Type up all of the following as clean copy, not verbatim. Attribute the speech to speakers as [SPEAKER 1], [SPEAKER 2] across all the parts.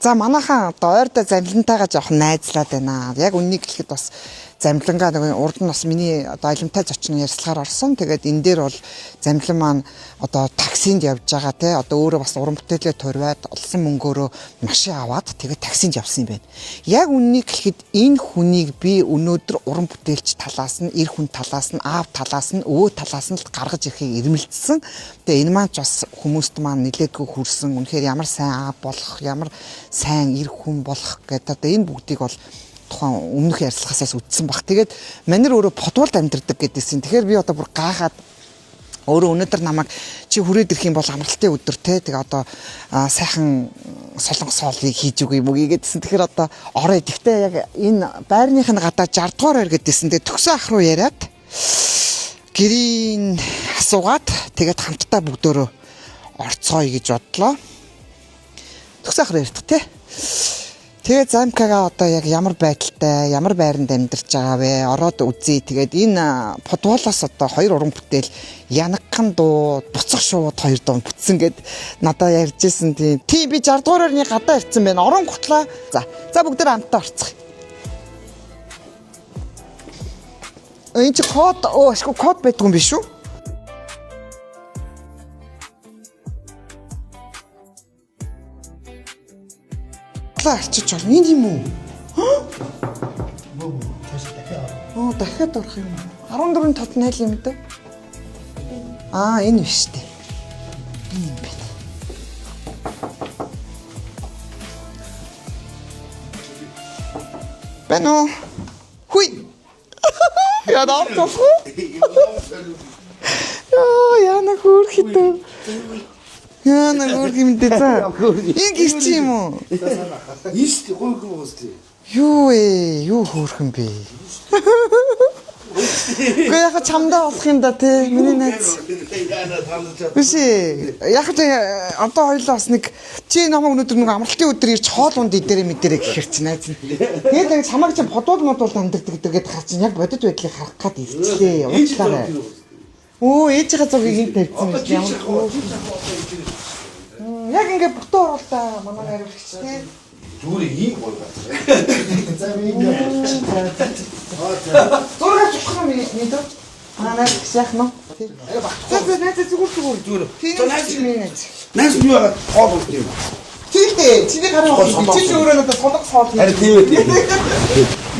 [SPEAKER 1] За манайхан одоо ойрдоо замлантайгаа жоохон найзлаад байна. Яг үннийг хэлэхэд бас замлангаа нэг урд нь бас миний одоо аялмтай зочин ярьцлагаар орсон. Тэгээд энэ дээр бол замлан маань одоо таксинд явж байгаа те одоо өөрөө бас уран бүтээлээ турваад олсон мөнгөөрөө машин аваад тэгээд таксинд явсан юм байна. Яг үннийг хэлэхэд энэ хүнийг би өнөөдөр уран бүтээлч талаас нь, эр хүн талаас нь, аав талаас нь, өвөө талаас нь л гаргаж ирэхийг ирмэлцсэн. Тэгээ энэ маань ч бас хүмүүст маань нэлээдгүй хүрсэн. Үнэхээр ямар сайн аав болох, ямар сайн эр хүн болох гэдэг одоо энэ бүгдийг бол тухайн өмнөх ярьцлагаасаас үтсэн баг. Тэгээд манер өөрөө подволд амьдэрдэг гэдээсэн. Тэгэхээр би одоо бүр гайхаад өөрөө өнөөдөр намайг чи хүрээд ирэх юм бол амралтын өдөр те. Тэгээ одоо сайхан солонгос хоолыг хийж үгүй юм уу гэдээсэн. Тэгэхээр одоо орой гэхдээ яг энэ байрных нь гадаа 60 дугаар байр гэдээсэн. Тэгээ төгсөө ах руу яриад гэрийн асуугаад тэгээд хамтдаа бүгдөө орцгоё гэж бодлоо. Төгсөө ах руу ярьдаг те. Тэгээд замкага одоо яг ямар байдалтай, ямар байранд амьдарч байгаа вэ? Ороод үзье. Тэгээд энэ подволоос одоо 2 уран бүтээл янагхан дуу, буцах шууд 2 дуу бүтсэн гэд надад ярьжсэн тийм. Тийм би 60 дугаар орны гадаа ирсэн байна. Орон гутлаа. За бүгдээ хамтдаа орцгоё. Энэ чи код ашгүй код байдгүй юм биш үү? Арчиж байна. Энэ юм уу? Дахиад орох юм. 14-ийн тод найл юм дөө. Энэ биш үү? Энэ юм байна. Бэнэ. Хуй. Яа даа. Яна хөөрхөд. Яна хөөрхөмдөө за. Энэ гэрч юм уу?
[SPEAKER 2] Ийш гойгүй уусти.
[SPEAKER 1] Юу хөөрхөн бэ? Гэхдээ яг чамдаа болох юм да те. Миний найз. Биш яг одоо хоёлоо бас нэг чи намайг өнөөдөр нэг амралтын өдөр ирж хоол унд идэрэ мэдэрэ гэхэр чи найз нь. Тэгээд яг чамайг чи бодвол модвол амьдэрдэг гэдэг харах чинь яг бодит байдлыг харах гад ирчлээ. Уучлаарай. Ээжийнхээ зургийг энд тавьсан юм ямар. Яг ингээ бүтэн оруулаа манай хариулагч тий.
[SPEAKER 2] Зүгээр ийм гоё байна. За би ингээ.
[SPEAKER 1] Зураг авчих юм мэдээ. Найз яах нь? Тий. Найз зүгээр.
[SPEAKER 2] Найз юу яагаад хоол уух юм?
[SPEAKER 1] Тий дээ. Чиний гараа чи ч өөрөө надад солонгос хоол хийж.
[SPEAKER 2] Харин тийм.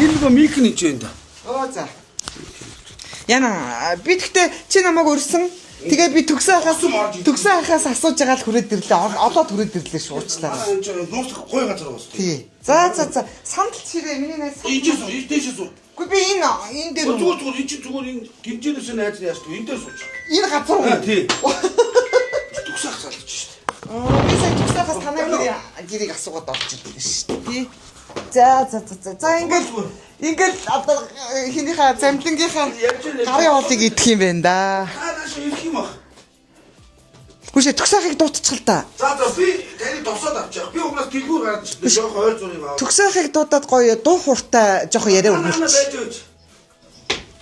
[SPEAKER 2] Энэ нэг мик нь ч юм да.
[SPEAKER 1] За. Яна би тэгтээ чи намайг өрсөн. Тэгээ би төгсөө хахаас асууж байгаа л хүрээд ирлээ. Олоод хүрээд ирлээ шуурчлаа.
[SPEAKER 2] Нууц гой газар уус.
[SPEAKER 1] Тий. За. Сандал чирээ миний найз.
[SPEAKER 2] Ийшээс суу.
[SPEAKER 1] Үгүй би энэ дээр
[SPEAKER 2] зүгээр энэ чинь зүгээр энэ гинжээс найз яаж туу энэ дээр сууч.
[SPEAKER 1] Энэ газар уу?
[SPEAKER 2] Тий. Төгсөө хасаалж шүү дээ.
[SPEAKER 1] Би сая төгсөө хаас танай гэрийг асуугаад орж ирлээ шүү дээ. Тий. За ингээл одоо хинийхээ замлангийнхаа гарын хоолыг идэх юм байна да.
[SPEAKER 2] Нааш ирэх юм аа.
[SPEAKER 1] Гүшээ төгсөөхийг дуутчих л да.
[SPEAKER 2] За би таны тосоод авчих. Би угнаас дэлгүүр гарч жоох ойр зургийг аваа.
[SPEAKER 1] Төгсөөхийг дуудаад гоё дуу хууртай жоох яриа өргөлч.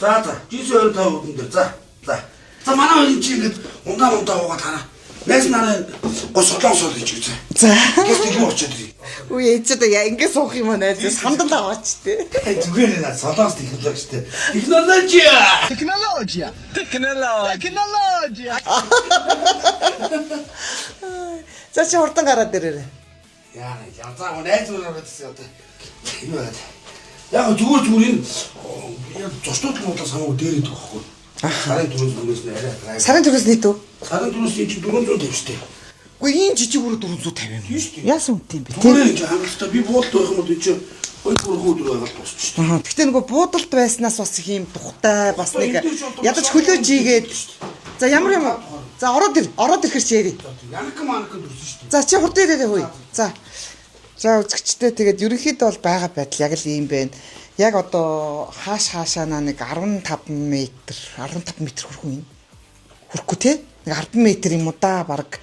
[SPEAKER 2] За. Жис 25 үдэн дээр. За. За манай энэ чи ингээд ундаа уугаад хараа. Найс нараа гоо солонгос хийж үзье.
[SPEAKER 1] За.
[SPEAKER 2] Гэтэл юу очоод ирээ.
[SPEAKER 1] Үгүй ээжээ яа ингэ суух юм аа найз сандал аваач тээ.
[SPEAKER 2] Зүгээр нэ солонгос технологичтэй. Технологи.
[SPEAKER 1] За чи хурдан гараад ирээрэй.
[SPEAKER 2] Яа найз нараа гэсэн одоо. Юу яа. Яг зүгээр энэ зочнууд муудлаас хамаагүй дээр идэх байхгүй. Сарын түрүүс нэ.
[SPEAKER 1] Сарын түрүүс нийт үү?
[SPEAKER 2] Сарын түрүүс чи 450 штэ.
[SPEAKER 1] Үгүй энэ жижиг бүрэ 450 юм.
[SPEAKER 2] Тийм шүү дээ.
[SPEAKER 1] Яасан үт юм бэ?
[SPEAKER 2] Түрээ энэ хангалттай би буудалд байх юм бол энэ чинь хоёр өдөр байгаад босч шүү дээ.
[SPEAKER 1] Гэхдээ нөгөө буудалд байснаас бас их юм тухтай бас нэг ядаж хөлөөж ийгээд за ямар юм за ороод ирэхэр чи яри.
[SPEAKER 2] Янак дүрсэн шүү дээ.
[SPEAKER 1] За чи хурд ирээрэй хөөе. За үзэгчтэй тэгээд ерөнхийдөө бол байгаа байдал яг л ийм байна. Яг одоо хаашаанаа нэг 15 м хүрэх юм. Хүрэхгүй те? Нэг 10 м юм уу да баг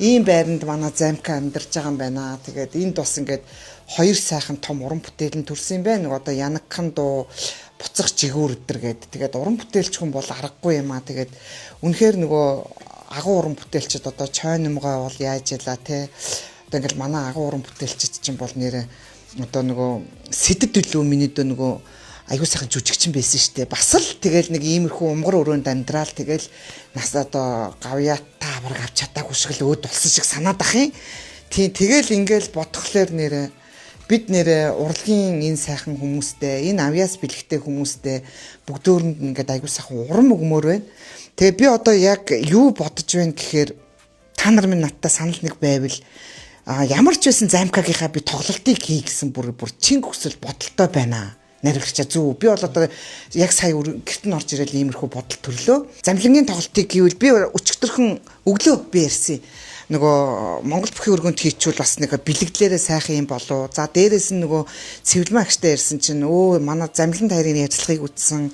[SPEAKER 1] ийм байранд манай замка амьдарч байгаа юм байна. Тэгээд энд бас ингээд 2 сайхан том уран бүтээл нь төрсөн юм байна. Нэг одоо янагхан дуу буцах жигүүр өдр гээд тэгээд уран бүтээлч хүн бол аргагүй юм аа. Тэгээд үнэхээр нөгөө агуу уран бүтээлчд одоо чойномгой бол яаж яла те Одоо ингээл манай агуу уран бүтээлчид чинь бол нэрээ одоо нөгөө сэтэд төлөө миний дөө нөгөө аюу сайхан жүжигчин байсан штэ. Бас л тэгэл нэг иймэрхүү умгар өрөөнд амьдрал тэгэл нас одоо гавьяатаа бараг авч чадаагүй шиг л өөд болсон шиг санаад ах юм. Тийм тэгэл ингээл бодхолоор нэрээ бид нэрээ урлагийн энэ сайхан хүмүүстэй, энэ авьяас бэлэгтэй хүмүүстэй бүгдөөрэнд ингээд аюу сайхан урам өгмөр байна. Тэгээ би одоо яг юу бодож байна гэхээр та нар минь надтай санал нэг байвал ямар ч байсан Замикагийнхаа би тоглолтыг хий гэсэн бүр чин хүсэл бодолтой байна. Наривчаа зүг. Би бол одоо яг сая гэрт нь орж ирэл иймэрхүү бодол төрлөө. Замлингийн тоглолтыг хийвэл би өчигдөрхөн өглөө би ярьсан. Нөгөө Монгол бүхий өргөнд хийчүүл бас нэг бэлэгдлээрээ сайхан юм болов. За дээрээс нь нөгөө цэвлэмэн агштай ярьсан чинь манай Замлин тайрын ярилцлагыг үтсэн.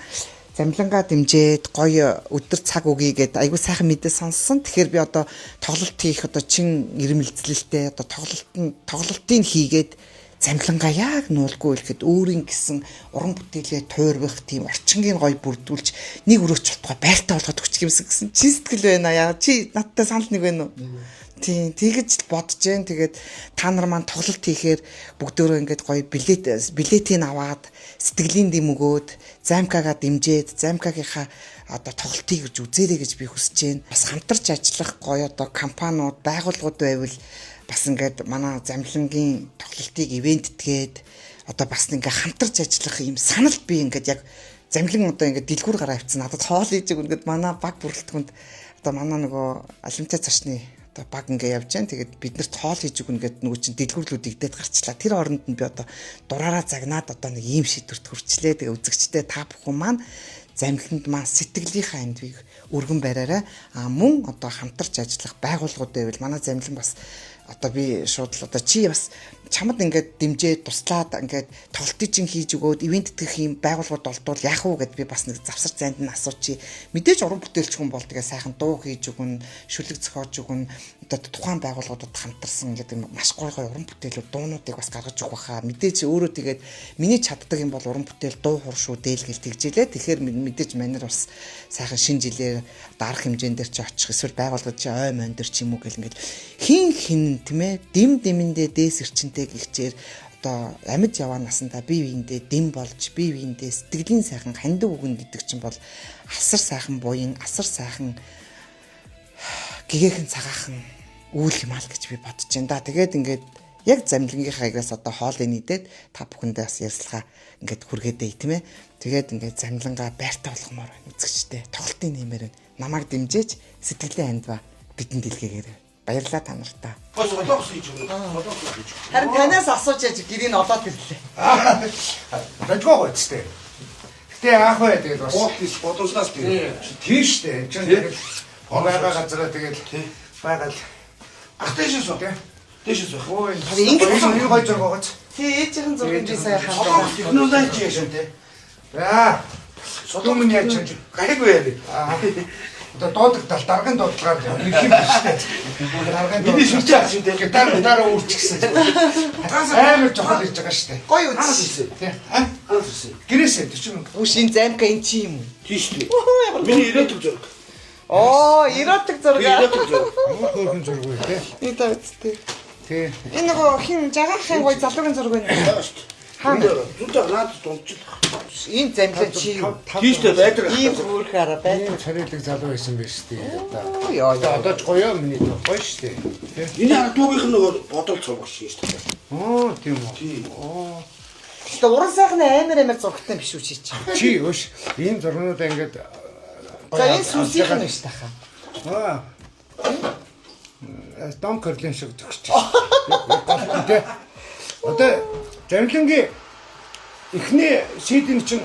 [SPEAKER 1] Замлингаа дэмжээд гоё өдөр цаг өгье гэд айгуу сайхан мэдээ сонссон. Тэгэхээр би одоо тоглолт хийх одоо чин ирмэлцлэлтэй одоо тоглолтын хийгээд Замлингаа яг нуулгүй л гэд өөрийн гэсэн уран бүтээлээ туйрвах тийм орчингийн гоё бүрдүүлж нэг өрөөч болтгой байртаа болгоод өгчих юмсан гэсэн чи сэтгэл байна яа чи надтай санал нэг байна уу? Тийм тэгэж бодож जैन. Тэгээд та нар маань тоглолт хийхээр бүгдөө ингээд гоё билетийг аваад сэтгэлийн дэм өгөөд Замикагаа дэмжээд Замикагийнхаа одоо тоглолтыг гэж үзээрэй гэж би хүсэж байна. Бас хамтарч ажиллах гоё одоо компаниуд, байгууллагууд байвал бас ингээд манай Замлингийн тоглолтыг ивентдгээд одоо бас ингээ хамтарч ажиллах юм санал би ингээд яг Замлин одоо ингээ дэлгүүр гараа авчихсан. Надад хоол хийж өгнө гэд манай баг бүрэлдэхүүнд одоо манай нөгөө олимпиад цочны одоо баг ингээ явж байна. Тэгээд бид нарт хоол хийж өгнө гэд нөгөө чинь дэлгүүрлүүд игдээд гарчлаа. Тэр оронд нь би одоо дураараа загнаад одоо нэг ийм шийдвэрт хүрчлээ. Тэгээ үзэгчтэй та бүхэн маань Замлинд маань сэтгэлийнхаа эндвийг өргөн бариараа мөн одоо хамтарч ажиллах байгууллагууд байвал манай Замлин бас одоо би шууд л одоо чи бас чамд ингээд дэмжээд туслаад ингээд тоглолтыг чинь хийж өгөөд ивент дэх юм байгууллагууд олдвол яах вэ гэд би бас нэг завсар зайд нь асуучих. Мэдээж уран бүтээлч хүн бол тэгээ сайхан дуу хийж өгнө, шүлэг зохиож өгнө. Одоо тухайн байгууллагуудад хамтарсан гэдэг маш гоё уран бүтээлүүд дуунуудыг бас гаргаж өгөх хаа. Мэдээж өөрөө тэгээд миний чаддаг юм бол уран бүтээл дуу хор шүү дээлгэл тэгжээлээ. Тэгэхээр мэдээж манер бас сайхан шинэ жилээр дарах хэмжээнд дээр чи очих эсвэл байгууллагад чи ой мон дээр ч юм уу гэл ингээд хин тийм ээ дэм дэмэндээ дээс эрчинтэй гихчээр одоо амьд яваа насандаа бие биендээ дэм болж бие биендээ сэтгэлийн сайхан хандив өгнө гэдэг чинь бол асар сайхан буян асар сайхан гэгэхэн цагаахан үйл юм аа л гэж би бодож байна да. Тэгээд ингээд яг Замлингийнхаа агаас одоо хоолыг нийдээд та бүхэндээ бас ярьслахаа ингээд хүргээдэй тийм ээ. Тэгээд ингээд Замлингаа байртаа болгомоор байна үзэгчтэй тоглолтын нэмээр намайг дэмжиж сэтгэлийн хандва бидэнд дэлгээгээрэй. Баярлалаа та нартаа.
[SPEAKER 2] Солонгос хийж өгнө. Солонгос хийж.
[SPEAKER 1] Харин танаас асууж яж гэрийг олоод ирлээ.
[SPEAKER 2] Радиогоо үстэй. Гэтэ аах бай тэгээд бас бодомжлаас тийм штэ. Чи тэгээд байгаа газараа тэгээд байгаад дэшээс уу тий. Дэшээс уу.
[SPEAKER 1] Харин
[SPEAKER 2] ингэ гоё зураг байгаач.
[SPEAKER 1] Тий ээжийн зургийг би сая хаваа.
[SPEAKER 2] Технологи хийж штэ. За. Солонгос яаж чиж гайгүй яа. Одоо дуудагдал даргын дуудлагаар нэг юм биш үү? Даргын миний шүлж байгаа шүү дээ. Дараа өөрчихсөн. Амар жохол хийж байгаа шүү дээ.
[SPEAKER 1] Гоё үзсэн.
[SPEAKER 2] Тий. Гэрээсээ 40 мянга.
[SPEAKER 1] Үшин Замика энэ чи юм уу?
[SPEAKER 2] Тийм шүү дээ. Миний эротик зураг.
[SPEAKER 1] Эротик зураг.
[SPEAKER 2] Эротик зураг.
[SPEAKER 3] Хөөрхөн зураг үү те.
[SPEAKER 1] Энэ тавьцтэй.
[SPEAKER 3] Тий.
[SPEAKER 1] Энэ нөгөө хин жагаахын гоё залуугийн зураг байна.
[SPEAKER 2] Хаана? Зүтэг наад дунджил.
[SPEAKER 1] Энэ Замика чи юу?
[SPEAKER 2] Тийм шүү дээ. Байдаг.
[SPEAKER 1] Ийм зүрх хараа бай.
[SPEAKER 3] Энэ царилэг залуу байсан биш тий.
[SPEAKER 1] Яа
[SPEAKER 3] Одоо ч гоё миний гоё шүү дээ.
[SPEAKER 2] Энэ дуугийнх нь нөгөө бодол цугш шүү дээ.
[SPEAKER 3] Оо тийм үү.
[SPEAKER 2] Тийм.
[SPEAKER 1] Гэхдээ уран сайхны амар зурагтай биш үү чи чи.
[SPEAKER 3] Чи өш ийм зургуудаа ингээд
[SPEAKER 1] За энэ сүсийнх нь биш тахаа.
[SPEAKER 3] Том Карлин шиг зогсож байна. Тэ. Одоо Замлингийн эхний шийдэн чинь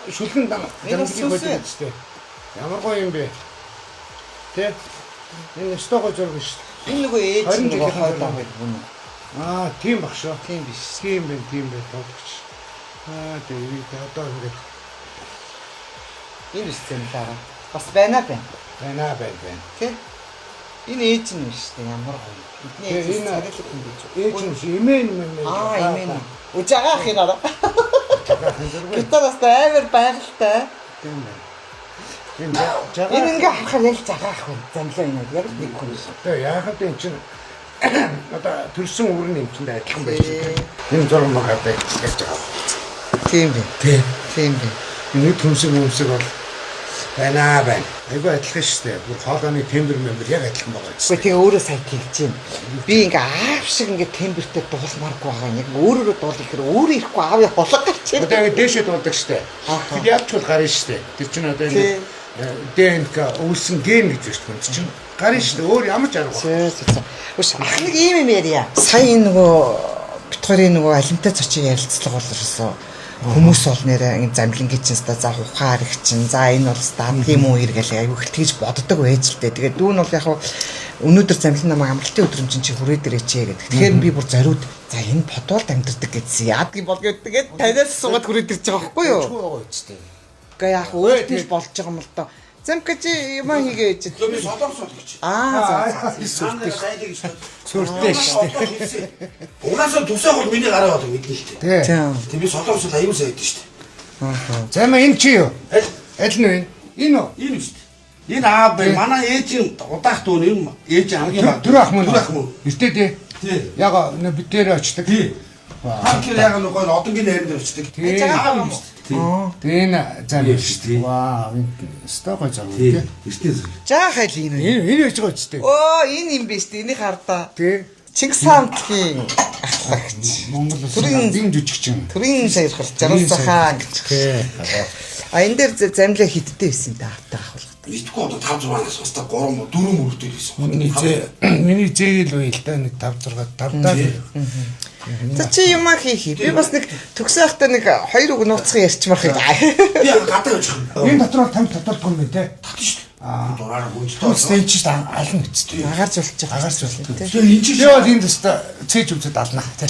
[SPEAKER 3] шүлгэн Замлингийн бодож штэ. Ямар гоё юм бэ? Тэ. Энэ стого зураг шүү.
[SPEAKER 1] Энэ нөгөө ээж нөгөө хойлоо байна.
[SPEAKER 3] Тийм баг шүү.
[SPEAKER 1] Тийм биш.
[SPEAKER 3] Тийм бэ бодогч. Тэгээд одоо ингээд
[SPEAKER 1] Энэ биш зэмлээ. Бас байна.
[SPEAKER 3] байна.
[SPEAKER 1] Тэ. Энэ ээж нь биш үү? Ямар гоё. Бидний ээж нь царилэг юм биш үү?
[SPEAKER 3] ээж нь имэн.
[SPEAKER 1] Имэн. Үжагаах юм аа. Гэтэ бас амар байгальтай.
[SPEAKER 3] Тийм байна.
[SPEAKER 1] Энэ ингээ харахаар яг жагаах байна. Замлаа энэ яг нэг хүн.
[SPEAKER 3] Тэгээ яахад энэ чинь одоо төрсөн өрн эмчэндээ адилхан байж байгаа. Энэ зураг магадад ярьж байгаа.
[SPEAKER 1] Тийм би. Тийм би.
[SPEAKER 3] Нэг төмсөг бол байна. Айгу адилхан шүү дээ. Бүр хоолойны тембер яг адилхан байгаа юм.
[SPEAKER 1] Гэхдээ тэгээ өөрөө сайн тэгж байна. Би ингээ аав шиг ингээ темпертэй дуулмааргүй байгаа. Яг өөрөөрөө дуул гэхээр өөрөө ирэхгүй аавын холог гарч байна.
[SPEAKER 3] Одоо ингээ дээшээ дуулдаг шүү дээ. Тэгэд явчвал гарна шүү дээ. Тэр чинь одоо ингээ ДНК өвлсөн ген гэж байна шүү дээ. Чинь гарна шүү дээ. Өөр ямар ч аргагүй.
[SPEAKER 1] Үш ах нэг юм ярья. Сая энэ нөгөө битгорийн нөгөө алимтай цочиг ярилцлага бол ерөөсөө хүмүүс бол нэрээ ингэ замлингийн чинь ста за ухаар их чинь за энэ бол ста тийм үү иргээл аюу их тэгж боддог байж л дээ. Тэгээд дүүн бол яг өнөөдөр замлин намайг амралтын өдрөм чинь хүрээд ирээчээ гэдэг. Тэгэхээр би бүр зориуд за энэ подвалд амьдэрдэг гэсэн яадгийг болгоод тэгээд танаас суугаад хүрээд ирж байгаа байхгүй юу? Гэ яг өөр тийш болж байгаа юм л доо. Замка чи юм хийгээч.
[SPEAKER 2] Би солонгос гэж.
[SPEAKER 1] За.
[SPEAKER 3] Сүртэй шүү дээ.
[SPEAKER 2] Угаасаа тусаа бол миний гараа болоо мэднэ шүү дээ.
[SPEAKER 3] Тий.
[SPEAKER 2] Би солонгос аюул сайд шүү дээ.
[SPEAKER 3] За маа энэ чи юу? Аль нь вэ? Энэ үү?
[SPEAKER 2] Энэ шүү дээ. Энэ аа бай манай ээжийн удаах дүү энэ ээж хамгийн баг.
[SPEAKER 3] Дөрөв ах мөн.
[SPEAKER 2] Дөрөв ах мөн.
[SPEAKER 3] Эртээ тий.
[SPEAKER 2] Тий.
[SPEAKER 3] Яг бид дээр очдаг.
[SPEAKER 2] Тий. Ханкэр яг нөгөө одонгийн найранд очдаг.
[SPEAKER 3] Тий. Тэгээ энэ зам шүү дээ. Ваа, энэ стогой зам үү?
[SPEAKER 2] Эртээ зүг.
[SPEAKER 3] Жаахан л энэ яж байгаа ч дээ.
[SPEAKER 1] Оо, энэ юм биш дээ. Энийг хардаа.
[SPEAKER 3] Тий.
[SPEAKER 1] Чингис хаангийн ахлагч.
[SPEAKER 3] Монгол улсын дин жүжигчин.
[SPEAKER 1] Төрийн саярхал Жаргал хаан гэж.
[SPEAKER 3] Тий.
[SPEAKER 1] А энэ дээр замлаа хиттэй байсан да автаа авах.
[SPEAKER 2] Мэдгүй одоо 5 6-аас бас та 3 4 мөрөгтэй байсан.
[SPEAKER 3] Миний зээл үе л да нэг 5 6 5 даа.
[SPEAKER 1] За чи юм хийхий. Би бас нэг төгсөөхтэй нэг 2 үг нууцхан ярьчмаар хий.
[SPEAKER 2] Би гадаа явж байгаа.
[SPEAKER 3] Энэ дотор тамд таталгүй юм те.
[SPEAKER 2] Татна шүү дээ. Дураараа гүйцтэй.
[SPEAKER 3] Стенч ч ална гэжтэй.
[SPEAKER 1] Агарч болж байгаа.
[SPEAKER 3] Агарч болж.
[SPEAKER 2] Тэгээ энэ чинь
[SPEAKER 3] Би бол энэ төстө цээж үзэд ална те.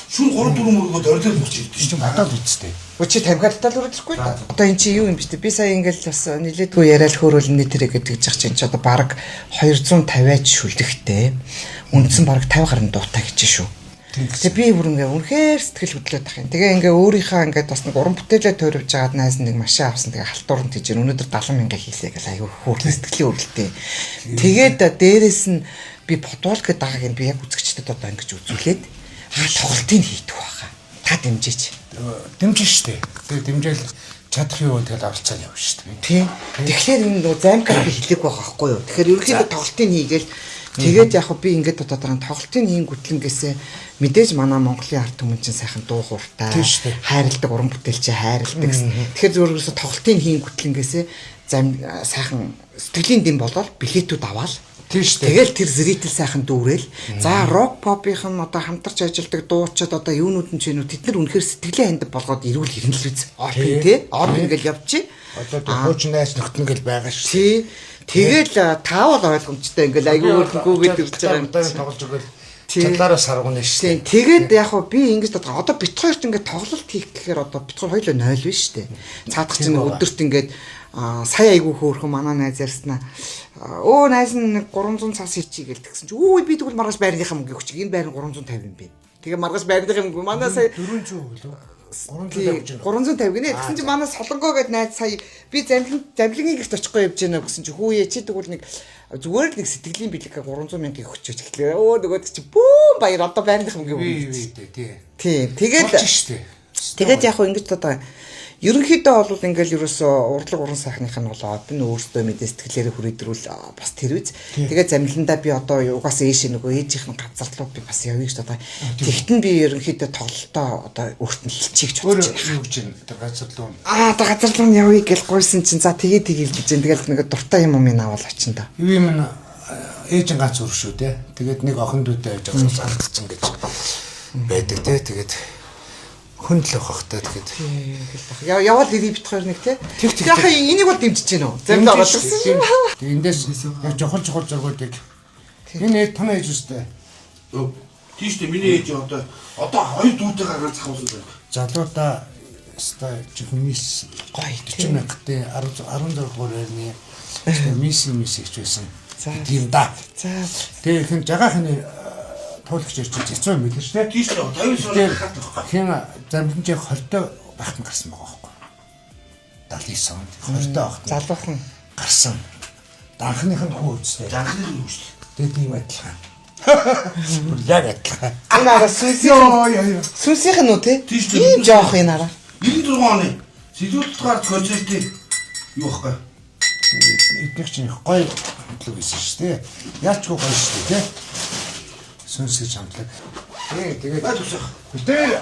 [SPEAKER 2] шүн 3 4 мөрөгөд орилол мөч ирдэ шүү
[SPEAKER 3] Чи бодоод үзтээ.
[SPEAKER 1] Өчи тавхиалтал үргэлжлэхгүй. Одоо эн чи юу юм бэ? Би сая ингээл бас нилээдгүй яриад хөөрөлмний тэрэг гэдэг жах чинь ч одоо баг 250-аад шүлэгтэй. Үндсэн баг 50 гаруй дуутай гэж шүү. Тэгээ би бүр ингээ үнэхээр сэтгэл хөдлөд тах юм. Тэгээ ингээ өөрийнхөө ингээд бас нэг уран бүтээлээ тойрвж жагаад найз нэг машин авсан. Тэгээ халтуурн тийж өнөөдөр 70 мянга хийлээ гэл аюу хөөрхөн сэтгэлийн өрөлтөө. Тэгээд дээрэс нь би подвал гэдэг дагааг нь би яг үзэгчдэд одоо ингэж үзүүлээд тоглолтыг хийдэг байхаа. Та дэмжиж.
[SPEAKER 3] Дэмжин штэ. Тэгээ дэмжээл чадах юу тэгэл оролцоод явна штэ.
[SPEAKER 1] Тийм. Тэгэхээр энэ нөгөө займгаар би хэлэх байх байхгүй юу. Тэгэхээр ерөнхийдөө тоглолтыг хийгээл тэгээд яг би ингээд бодоод байгаа тоглолтын хийн гүтлэнгээсээ мэдээж манай Монголын ард түмэн чинь сайхан дуу хууртай хайрладаг уран бүтээлч хайрладаг гэсэн. Тэгэхээр зөвөрөөсө тоглолтын хийн гүтлэнгээсээ сайхан сэтгэлийн дэм болоод билетүүд аваад тэгэл тэр зритель сайхан дүүрэл за рок попын одоо хамтарч ажилладаг дуучид одоо юунууд нь ч юм уу тэд нар үнэхээр сэтгэлийн ханд болгоод ирүүл ирнэ л үз. Опен тий. Опен ингээл явчих.
[SPEAKER 3] Одоо хуучин найс нөхтөн гэл байгаа шүү.
[SPEAKER 1] Тий. Тэгэл таавал ойлгомжтой ингээл аягүй өөргүйгээд ирж байгаа юм.
[SPEAKER 3] Тоглож өгөөл чадлаараа саргуна шүү.
[SPEAKER 1] Тэгээд яг би ингэж одоо бит хоёрт ингээд тоглолт хийх гэхээр одоо бит хоёр хоёулаа 0 биш шүү. Цаадах чинь өдөрт ингээд сая айгүй хөөрхөн манай найз ярьснаа өө найз нь 300 цаас хийчихье гээл тэгсэн чи өө би тэгвэл маргааш байрныхаа мөнгө өгчих энэ байр нь 350 юм бэ. Тэгээ маргааш байрныхаа мөнгө манай сая
[SPEAKER 3] 400
[SPEAKER 1] 350
[SPEAKER 3] лөө
[SPEAKER 1] 350 гинэ тэгсэн чи манай солонгоо гээд найз сая би замлигийн гэрт очихгүй явж гэнэ гэсэн чи хүүе чи тэгвэл нэг зүгээр л нэг сэтгэлийн бэлэг 300 мянга өгчөөч гэхлээр өө нөгөөд чи бүү баяр одоо байрныхаа мөнгө өгчих. Тийм тэгээд яг хөө ингэж одоо ерөнхийдөө бол ингээл ерөөсөө урлаг уран сайхных нь болоо би өөртөө мэдээ сэтгэлээрээ хүрээдрүүл бас тэр үз. Тэгээд замлиндаа би одоо угаас ээшээ нөгөө ээжийнх нь газарлуу би бас явъя гэж одоо тэгтэн би ерөнхийдөө тоглолтоо одоо өөрт нь хилчиж бодож
[SPEAKER 3] байна. Юу гэж тэр газарлуу.
[SPEAKER 1] Одоо газарлуу нь явъя гэж гойсон чинь за тэгээд гэж тэгэл нэг дуртай юм минь аваад очино да.
[SPEAKER 3] Юу юм ээжин ганц өр шүү те. Тэгээд нэг охин дүүтэй байж байгаа алдчихсан гэж байдаг те. Тэгээд хөндлөх хахтай тэгээд
[SPEAKER 1] яваад ирээ бит хоёр нэг те. Яхаа энийг бол дэмжиж гэнэ үү? Замлаа болчихсон.
[SPEAKER 3] Эндээс яг жохол зургуудыг энэ том ээж үстэй.
[SPEAKER 2] Тийштэй миний ээж одоо хоёр дүүтэй гараад цахуулсан байна.
[SPEAKER 3] Залуудаа өстой жихмис гоё 40 мянгатын 16 хүрээний мис их байсан. Тийм да.
[SPEAKER 1] За
[SPEAKER 3] тэгээд хэн жагахны туулагч ирж хэцүү юм билээ шүү дээ.
[SPEAKER 2] Тийштэй 50 сая хатах.
[SPEAKER 3] Хэн замлинж 20-той багтан гарсан байгаа байхгүй. 79 онд 20-той багтан
[SPEAKER 1] залуухан
[SPEAKER 3] гарсан. Данхных нь хүү үстэй.
[SPEAKER 2] Данхны нь үстэй.
[SPEAKER 3] Тэгээд ийм адилхан. Яг адилхан.
[SPEAKER 1] Энэ араа сүнсийнх нь үү те?
[SPEAKER 2] Тийш
[SPEAKER 1] Ийм жоох энэ араа.
[SPEAKER 2] 96 оны Сэлүүтгаар концертын юу вэ?
[SPEAKER 3] Эдгээр чинь гоё хөтлөг байсан шүү дээ. Яачгүй гоё шүү дээ. Сүнс гэж хамтлаг. Тэгээд
[SPEAKER 2] Бай тусах.
[SPEAKER 3] дээр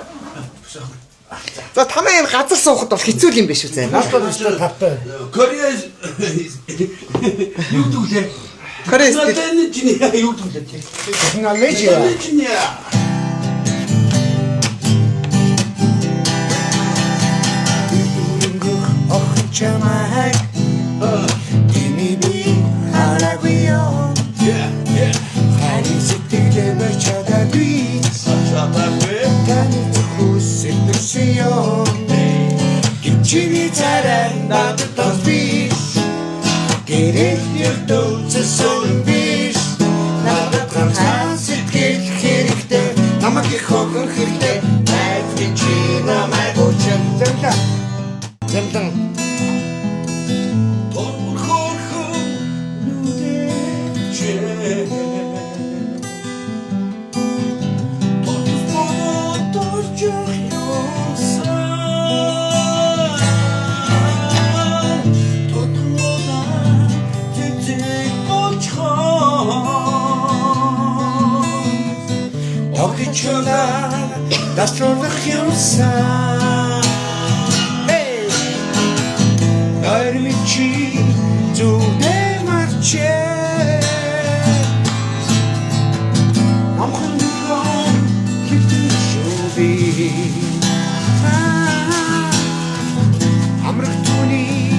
[SPEAKER 1] За тамаа энэ газар суухад бол хэцүү юм биш үү зэ?
[SPEAKER 3] наадмаар тавтай.
[SPEAKER 2] Корея юу дүлээ?
[SPEAKER 1] Корея
[SPEAKER 2] Надад чиний юу дүлээ?
[SPEAKER 3] Технологи.
[SPEAKER 2] Чиний
[SPEAKER 3] Охин чамайг Дими би харагүйо Хари сэтгэлээ бачаад би Таны хүсэл төсөё Гимчини царай надад тос биш Гэрэл ертөнцөсөн биш Надад ганцхан сэтгэл хэрэгтэй Намайг их хогон хэрэгтэй Найдвар чи намайг үчэн Зэмлэн Тогтчона дасруулах юмсан Нойрмичи зүудээ марчээ Амхан дуран хитэн шуби Амрах түүний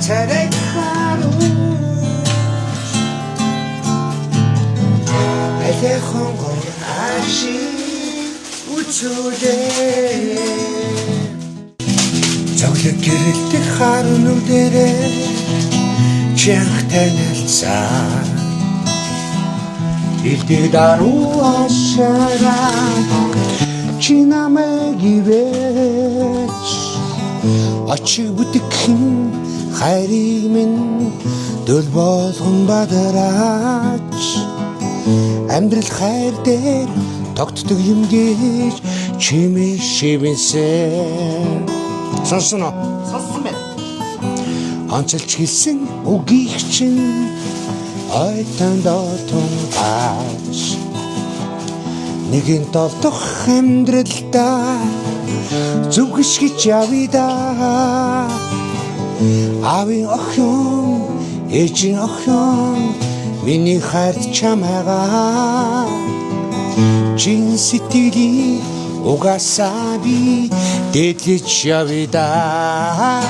[SPEAKER 3] царайг харуус Алехон гор аши үцүүлээ Зовлог гэрэлтэх харан нүдэрээ Чанх танилцаа Илдэг даруу ашаараа Чи намайг ивэж Очиг бүтгэн хайрыг минь Дөл болгон бадараач Амьдрал хайр дээр тогтдог юм гэж Чимээ шивэнсэн Сонсон уу?
[SPEAKER 1] Сонссон байна.
[SPEAKER 3] Онцолж хэлсэн үгийг чинь Ойтон дотон аач Нэгэн толдох амьдралдаа Зүгш гэж явъя да Аавын охин, ээжийн охин Миний хайрт чамайгаа Чин сэтгэлийн угаасаа би дэдлэж явъя да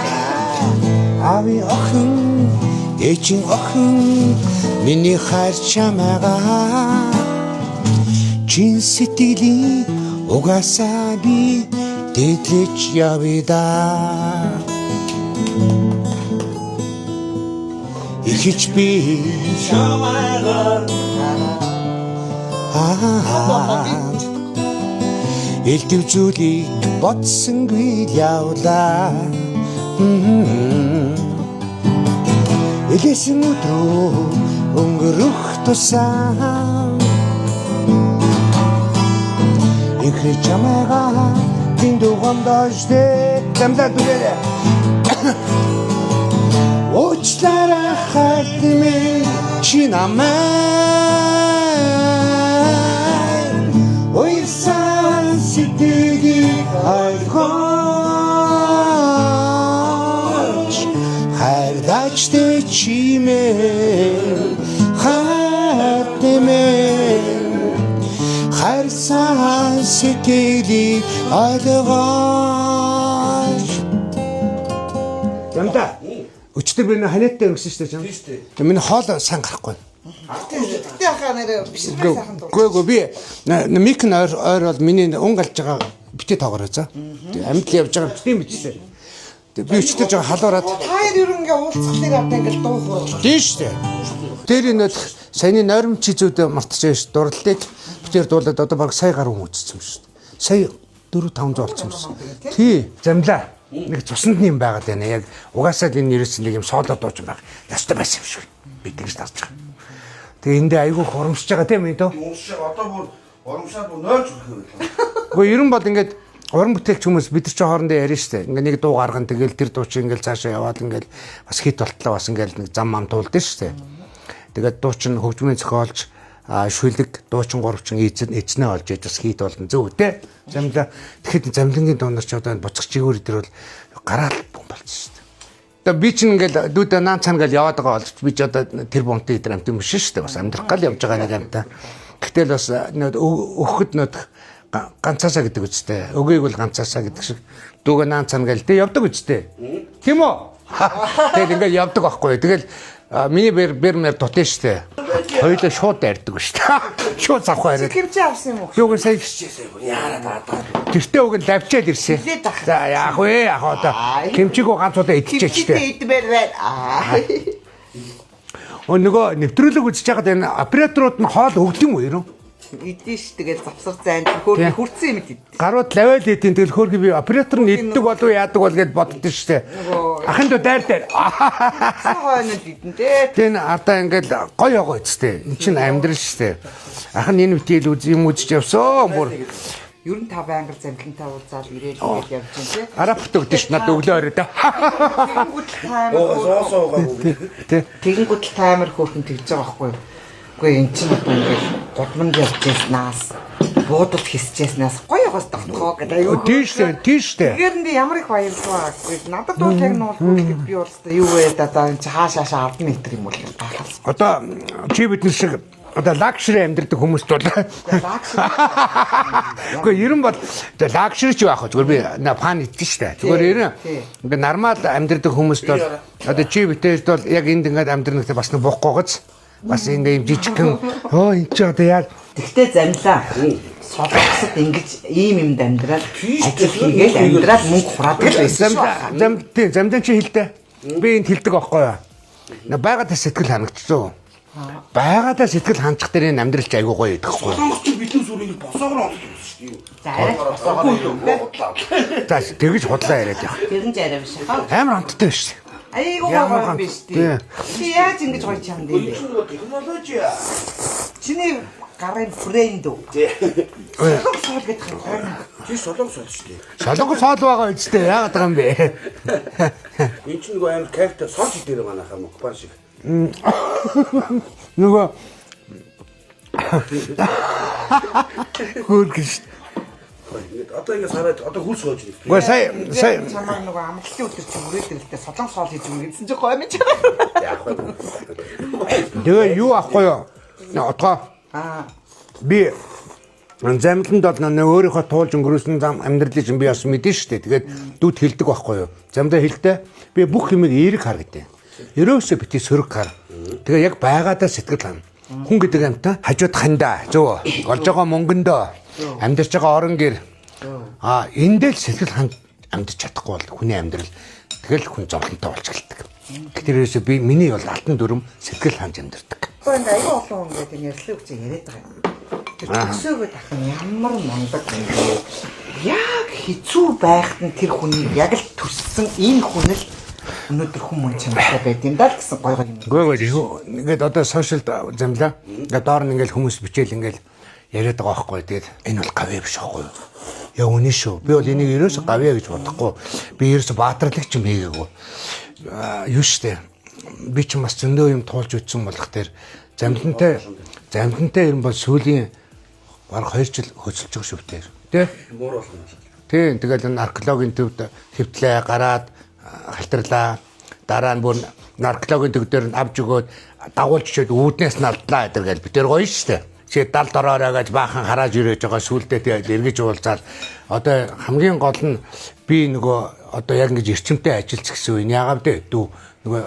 [SPEAKER 3] Аавын охин, ээжийн охин Миний хайр чамайгаа Чин сэтгэлийн угаасаа би дэдлэж явъя да Ихэж би чамайгаа Элдэв зүйлийг бодсонгүй явлаа Элэсэн өдрөө өнгөрөх тусаа Ихэж чамайгаа Тиндүү гомдождээ Замдаа дүгээрээ Уучлаарай хайтмээ чи намайг Уйсан сэтгэлийг ойлгооч Хайрдаач тэ чимээ хайтмээ Хайрсан сэтгэлийг ойлгооч Замдаа Өчтөр би ханиаттай өнгөсөн шүү дээ чам. Тэгээ миний хоол сайн гарахгүй.
[SPEAKER 1] Тэгтээ хаа нэрэ бишрээ сайхан дуу.
[SPEAKER 3] Гүгөө би мик нь ойр бол миний ун галж байгаа битээ тоогороо за. Тэгээ амьд явж байгаа битээ бичсэн. Тэгээ би өчтөр жоо халуураад
[SPEAKER 1] Таяр ер нь ингээ уулзахлаар одоо ингээ дуу хурал.
[SPEAKER 3] тийм шүү дээ. Тэр энэ саяны нойром чизүүд мартчихсан шүү. Дурлалыг битээр дуулаад одоо баг сая гаруй үзсэн юм шүү. Сая 4-500 болсон юм. Тий, замлаа. Нэг цуснд юм байгаад байна. Яг угаасаа энэ нэрээс нэг юм соолоо дууж байгаа. Ястай байсан юм шиг. Би тэгж тасч байгаа. Тэгээ эндээ айгүй хурамсаж байгаа тийм ээ дөө.
[SPEAKER 2] Уусч одоо бүр урамшаад нөөлж өгөх юм.
[SPEAKER 3] Гэхдээ ер нь бол ингээд уран бүтээлч хүмүүс бид нар ч хоорондоо ярина штэ. Ингээ нэг дуу гаргана тэгэл тэр дуу чи ингээл цаашаа яваад ингээл бас хит болтлоо бас ингээл нэг зам мам туулдаг штэ. Тэгээд дуу чин хөгжмийн зохиолч шүлэг дуучин гуравчин эзнээ олж ээж бас хит болно зөв те. Замла тэгэхэд замлангийн дуунаар ч одоо буцах чигээр дээр бол гараал бум болчихсон штэ. Тэгээ би чинь ингээл дүүдэ наан цан гал яваад байгаа болж би ч одоо тэр бомтой дээр амт юм биш штэ. Бас амьдрах гал явж байгаа нэг амтаа. Гэтэл бас өгөхөд нөт ганцаасаа гэдэг үстэй. Өгийг бол ганцаасаа гэдэг шиг дүүгээ наан цан гал тэ явдаг үстэй. Тийм үү? Тэгэл ингээл явдаг байхгүй. Тэгэл миний бэр дутэн штэ. Хоёулаа шууд дайрдаг штэ. Шууд завхаа яриад.
[SPEAKER 1] Хэмжээ авсан юм уу?
[SPEAKER 3] Юуг сая
[SPEAKER 2] Яарад аа.
[SPEAKER 3] тэртээ уг нь лавчаад ирсэн. За яах вэ? Яг одоо кимчигөө ганц удаа идчихэж штэ. Нөгөө нэвтрүүлэг үзэж байгаад энэ операторууд нь хоол өгд юм уу юу?
[SPEAKER 1] Идэн ш тэгэл завсар зайд хөөргө хүрцэн юм идэ.
[SPEAKER 3] Гарууд лавал идэх тэгэл хөөргө би оператор нь иддэг болов яадаг бол гэд боддоо штэ. Ахын доо дайр.
[SPEAKER 1] Хойнод идэн дээ.
[SPEAKER 3] Тэн ардаа ингээл гоё яваа үстэ. Эн чин амьдрал штэ. Ахын энэ үтэл юм үзэж явсан бүр.
[SPEAKER 1] Ер нь 5 ангар замлантай уулзаад ирээд явж байна тий.
[SPEAKER 3] Арабт өгдөө ш надад өглөө орой да.
[SPEAKER 1] Тэгэнгүүт таймер хөөрхөн тэгж байгаа байхгүй юу? Үгүй эн чинь одоо ингээл гудманд явж яснаас буудалд хисчээснээс гоё гос тогтхоо гэдэг аюу.
[SPEAKER 3] Тийштэй.
[SPEAKER 1] Тэгэхээр би ямар их баярлалаа. Надад бол яг нуулгүй би бол юу вэ одоо энэ хаашаашаа 10 м юм бол гахалс.
[SPEAKER 3] Одоо чи бидний шиг одоо лакшри амьдрэх хүмүүст бол үгүй ерөн бол лакшри ч байх зүгээр би фан идэж штэ. Зүгээр ерөн ингээ нормал амьдрэх хүмүүст бол одоо чи битээс бол яг энд ингээд амьдрэх гэдэг бас нэг буухгүй гоц. Бас ингээ юм жижигхэн энэ ч одоо яа.
[SPEAKER 1] Тэгтээ замлаа. Солонгосод ингэж ийм юмд амьдраад ажил хийгээл амьдраад мөнгө хураадаг байсан.
[SPEAKER 3] Замдан чи хэлдэ. Би энд хэлдэг байхгүй юу? Байгаадаа сэтгэл ханагдчихсан. Байгаадаа сэтгэл ханчих дээр энэ амьдралч айгуу гоё гэдэг байхгүй юу?
[SPEAKER 2] Сонгогч бидний сүрийг босоогоор олох юм шүү дээ.
[SPEAKER 1] За арай босоогоор.
[SPEAKER 3] За тэгэж худлаа яриад яах.
[SPEAKER 1] Тэрэн ч арай биш хаа.
[SPEAKER 3] Амар амттай биш.
[SPEAKER 1] Айгуу гоё биш тий. Чи яаж ингэж гоё чам дээ.
[SPEAKER 2] Технологи.
[SPEAKER 1] Чиний гарын брэнд үү?
[SPEAKER 2] Тий.
[SPEAKER 1] Солонгос соол гэдэг юм.
[SPEAKER 2] Чи солонгос шүү дээ.
[SPEAKER 3] Солонгос соол байгаа үстэй яагаад байгаа юм бэ?
[SPEAKER 2] Энд чинь нөгөө амар кайфтай сорч дээр байгаа нахаа мөхбар шиг.
[SPEAKER 3] Нөгөө хөргөж.
[SPEAKER 2] Одоо ингэ сараад одоо хурц сууж байна.
[SPEAKER 3] Гэхдээ сая
[SPEAKER 1] чамаа нөгөө амралтын өдөр чи үрээдэлтэй солонгос соол хийж өгнө гэсэн чинь гоё юм чи.
[SPEAKER 2] Яах вэ?
[SPEAKER 3] тэгээ юу ахгүй юу? Отгоо. Би замланд бол өөрийнхөө туулж өнгөрөөсөн зам амьдралыг чинь би бас мэдэн штэ. Тэгээд дүүд хэлдэг байхгүй юу? Замдаа хэлдэг. Би бүх юмыг эерэг хар гэдэг. Ерөөсөө бити сөрөг хар. Тэгээ яг байгаадаа сэтгэл хана. Хүн гэдэг амтаа хажууд хандаа. Зөв. Олж байгаа мөнгөндөө амьдарч байгаа орон гэр. Эндээ л сэтгэл ханд амьдарч чадахгүй бол хүний амьдрал тэгэл хүн зовлонтой болчихлоо. Гэтэрээс би миний бол алтан дүрм сэтгэл ханж амьдардаг.
[SPEAKER 1] Энд аюу олон хүн гэдэг ярьслыг чи яриад байгаа юм. Тэр төсөөгөө дахин ямар мундаг юм бэ? Яг хэцүү байхад нь тэр хүний яг л төссөн энэ хүн л өнөөдөр хүмүүс чамтай байд юм даа гэсэн гоё юм.
[SPEAKER 3] Гүйгээр ингээд одоо сошиалд замлаа. Ингээд доор нь ингээд хүмүүс бичээл ингээд яриад байгаа байхгүй. Тэгээд энэ бол гавьяа биш байхгүй юу? Яа үнэ шүү. Би бол энийг ерөөсө гавьяа гэж бодохгүй. Би ерөөсө баатарлагч юм хийгээгүй. Юу штэ. Би ч бас зөндөө юм туулж үтсэн болох тэр замлантай ер нь бол сүүлийн бараг 2 жил хөсөлж байгаа шүү дээ. Тэ?
[SPEAKER 2] Муур болох юм.
[SPEAKER 3] Тийм тэгэл наркологийн төвд хэвтлээ гараад халтарлаа. Дараа нь бүр наркологийн төв дээр нь авч өгөөд дагуулж чад үүднээс нь алдлаа гэдэг л битэр гоё штэ. Чи дал дороороо гэж баахан харааж ирэж байгаа сүулдэ тэгэл эргэж уулзаад одоо хамгийн гол нь би нөгөө одоо яг ингэж эрчимтэй ажиллаж гэсэн үе яагаад вэ? Дүү нөгөө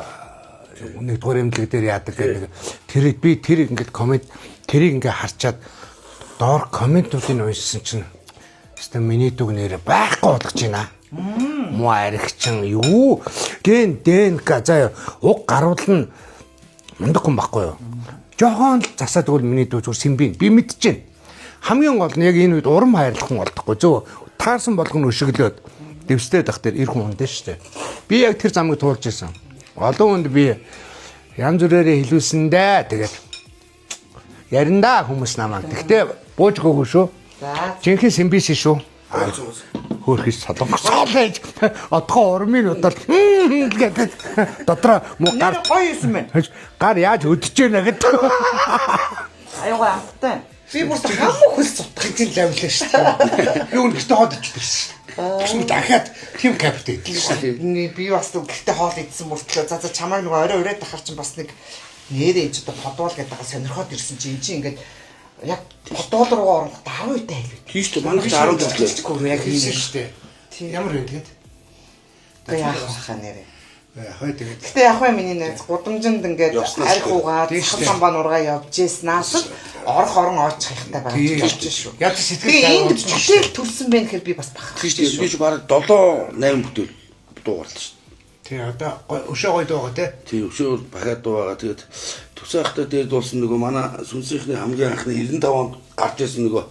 [SPEAKER 3] нэг дугаар эмнэлэг дээр яадаг гэдэг. Тэр би тэр ингэж комент тэрийг ингээ харчаад доор комментуудыг уншсан чинь хэвээ миний дүг нэрэ байхгүй болгож байна. Муу аригчин юу? Ген ДНК заа уг гаруул нь мундаг хүн байхгүй юу? Жохон л засаад өгвөл миний дүү зүгээр симбин. Би мэдчихээн. Хамгийн гол нь яг энэ үед урам хайрлах хүн болдохгүй зөв. Таарсан болгоно өшөглөөд дэвстэй дах дээр ир хүн хүн дээ штэ. Би яг тэр замыг туулж исэн. Олон хүнд би янз бүрээрээ хэлүүлсэн дээ. Тэгээд Ярина хүмүүс намайг. Гэхдээ бууж гоогүй шүү.
[SPEAKER 1] За.
[SPEAKER 3] Жинхэнэ симбис шүү. Хөөхөж солонгосоо байж одгоо урмын удаад гэдэг дотроо гар
[SPEAKER 1] гоё юм байна.
[SPEAKER 3] гар яаж өдөж гэнэ гэдэг.
[SPEAKER 1] Аюугаа амттай. Би бүр хамаа хөл цутгах
[SPEAKER 3] Хинтийн лавлаа шүү дээ. Би үнэхдээ хоод ичдэг шүү. Тэгсэн дахиад тим капитал идсэн.
[SPEAKER 1] Би бас гэхдээ хоол идсэн мөртлөө за чамайг нөгөө орой өрөөд тахаар чинь бас нэг нэрээ энэ ч одоо подвол гэдэг байгаа сонирхоод ирсэн чинь энэ чинь ингээд яг подвол руу орохдоо 10 үедээ хэлвэ.
[SPEAKER 2] Тийм шүү дээ. Манайх 10 дэвтлээ.
[SPEAKER 3] Яг хийсэн шүү дээ. Ямар вэ тэгээд?
[SPEAKER 1] Тэгээ яах вэ нэрээ.
[SPEAKER 3] Хой тэгээд.
[SPEAKER 1] Гэтэ яг хөө миний найз гудамжинд ингээд арх угаад самбаа нургаа явж ийснаас орох орон оож хайхтай байгаа юм шүү.
[SPEAKER 3] Яг сэтгэл
[SPEAKER 1] энд бүтээл төрсөн байх гэхээр би бас бахах.
[SPEAKER 2] Тийм шүү дээ. Би ч бараг 7-8 бүтээл дуугарлаа шүү.
[SPEAKER 3] Тий одоо өшөө гоё дуугаа тий.
[SPEAKER 2] Тий өшөө бахаад дуугаа. Тэгээд төсөө ахтай дээр дуулсан нөгөө манай сүнсийнхний хамгийн анхны 95 онд гарч ирсэн нөгөө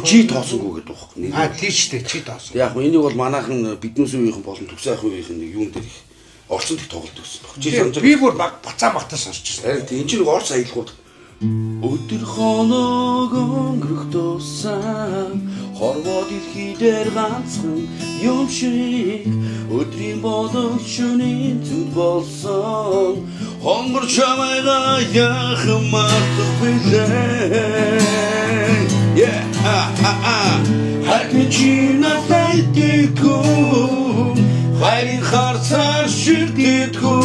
[SPEAKER 2] чи тоосонгүй гэдэг байхгүй.
[SPEAKER 3] А тий шүү дээ чи тоосон.
[SPEAKER 2] Яг нь энийг бол манайхан биднээс үеийнхэн болон төсөө ах үеийнхэн нэг юун дээр их орчинд их тоглолт гэсэн. Чи санаж
[SPEAKER 3] би бүр бацаа багтаа сонсч байна.
[SPEAKER 2] харин тийм энэ чинь нэг орц аялгууд. Өдөр хоног өнгөрөх тусам хорвоо дэлхий дээр ганцхан юм шиг өдрийн болон шөнийн зүд болсон хонгор чамайга яхан мартах билээ. Yeah, хатны чи надад дэкүү хайрын харцаар ширдэдгүү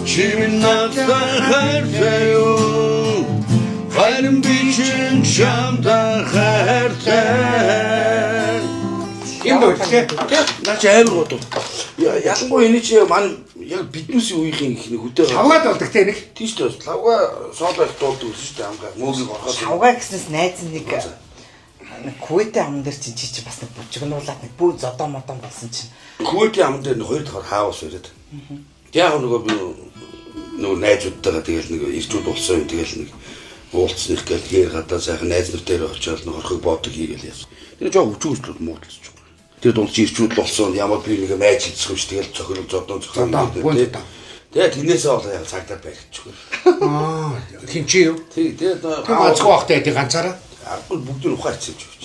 [SPEAKER 2] чимэн надад хайртай юу хайрын бичин чамда хайртай.
[SPEAKER 3] Энэ дуу тий.
[SPEAKER 2] Наач амар гоо. Ялангуяа энэ чи маань яг биднээс үеийн ихний хөдөө
[SPEAKER 3] Тавгаад болдог тий нэг.
[SPEAKER 2] тийм шүү дээ. Лавга сооло их дуулдаг шүү дээ амгаа. Мөөгийг орхоод.
[SPEAKER 1] Шавгаа гэснээс найз нэг Куэтэй ам дээр чи бас нэг бүжигнуулаад нэг бүү зодоо модон болсон чинь.
[SPEAKER 2] Куэтэй ам дээр хоёр дахь хаус ирээд. Яг нөгөө би нөгөө найзуудтайгаа тэгэл нэг ирчүүд болсон юм тэгэл нэг уулцсных гэл гээр гадаа сайхан найз нар дээр очиод нэг орхиг боодог хийгээл яасан. Тэр жоо хүчүүслүүд муудалж байгаа. Тэр дулж ирчүүд болсон ямар би нэг майж хийчих юм ш тэгэл цохирол зодон цохсон. Тэгээд тэрнээсээ бол яг цагдаа барьчихгүй.
[SPEAKER 3] Аа хинчээ юу?
[SPEAKER 2] Тэгээд
[SPEAKER 3] Мацгүй бахтай тий ганцаараа.
[SPEAKER 2] Аргууд бүгдийг ухаарч хийж өгч.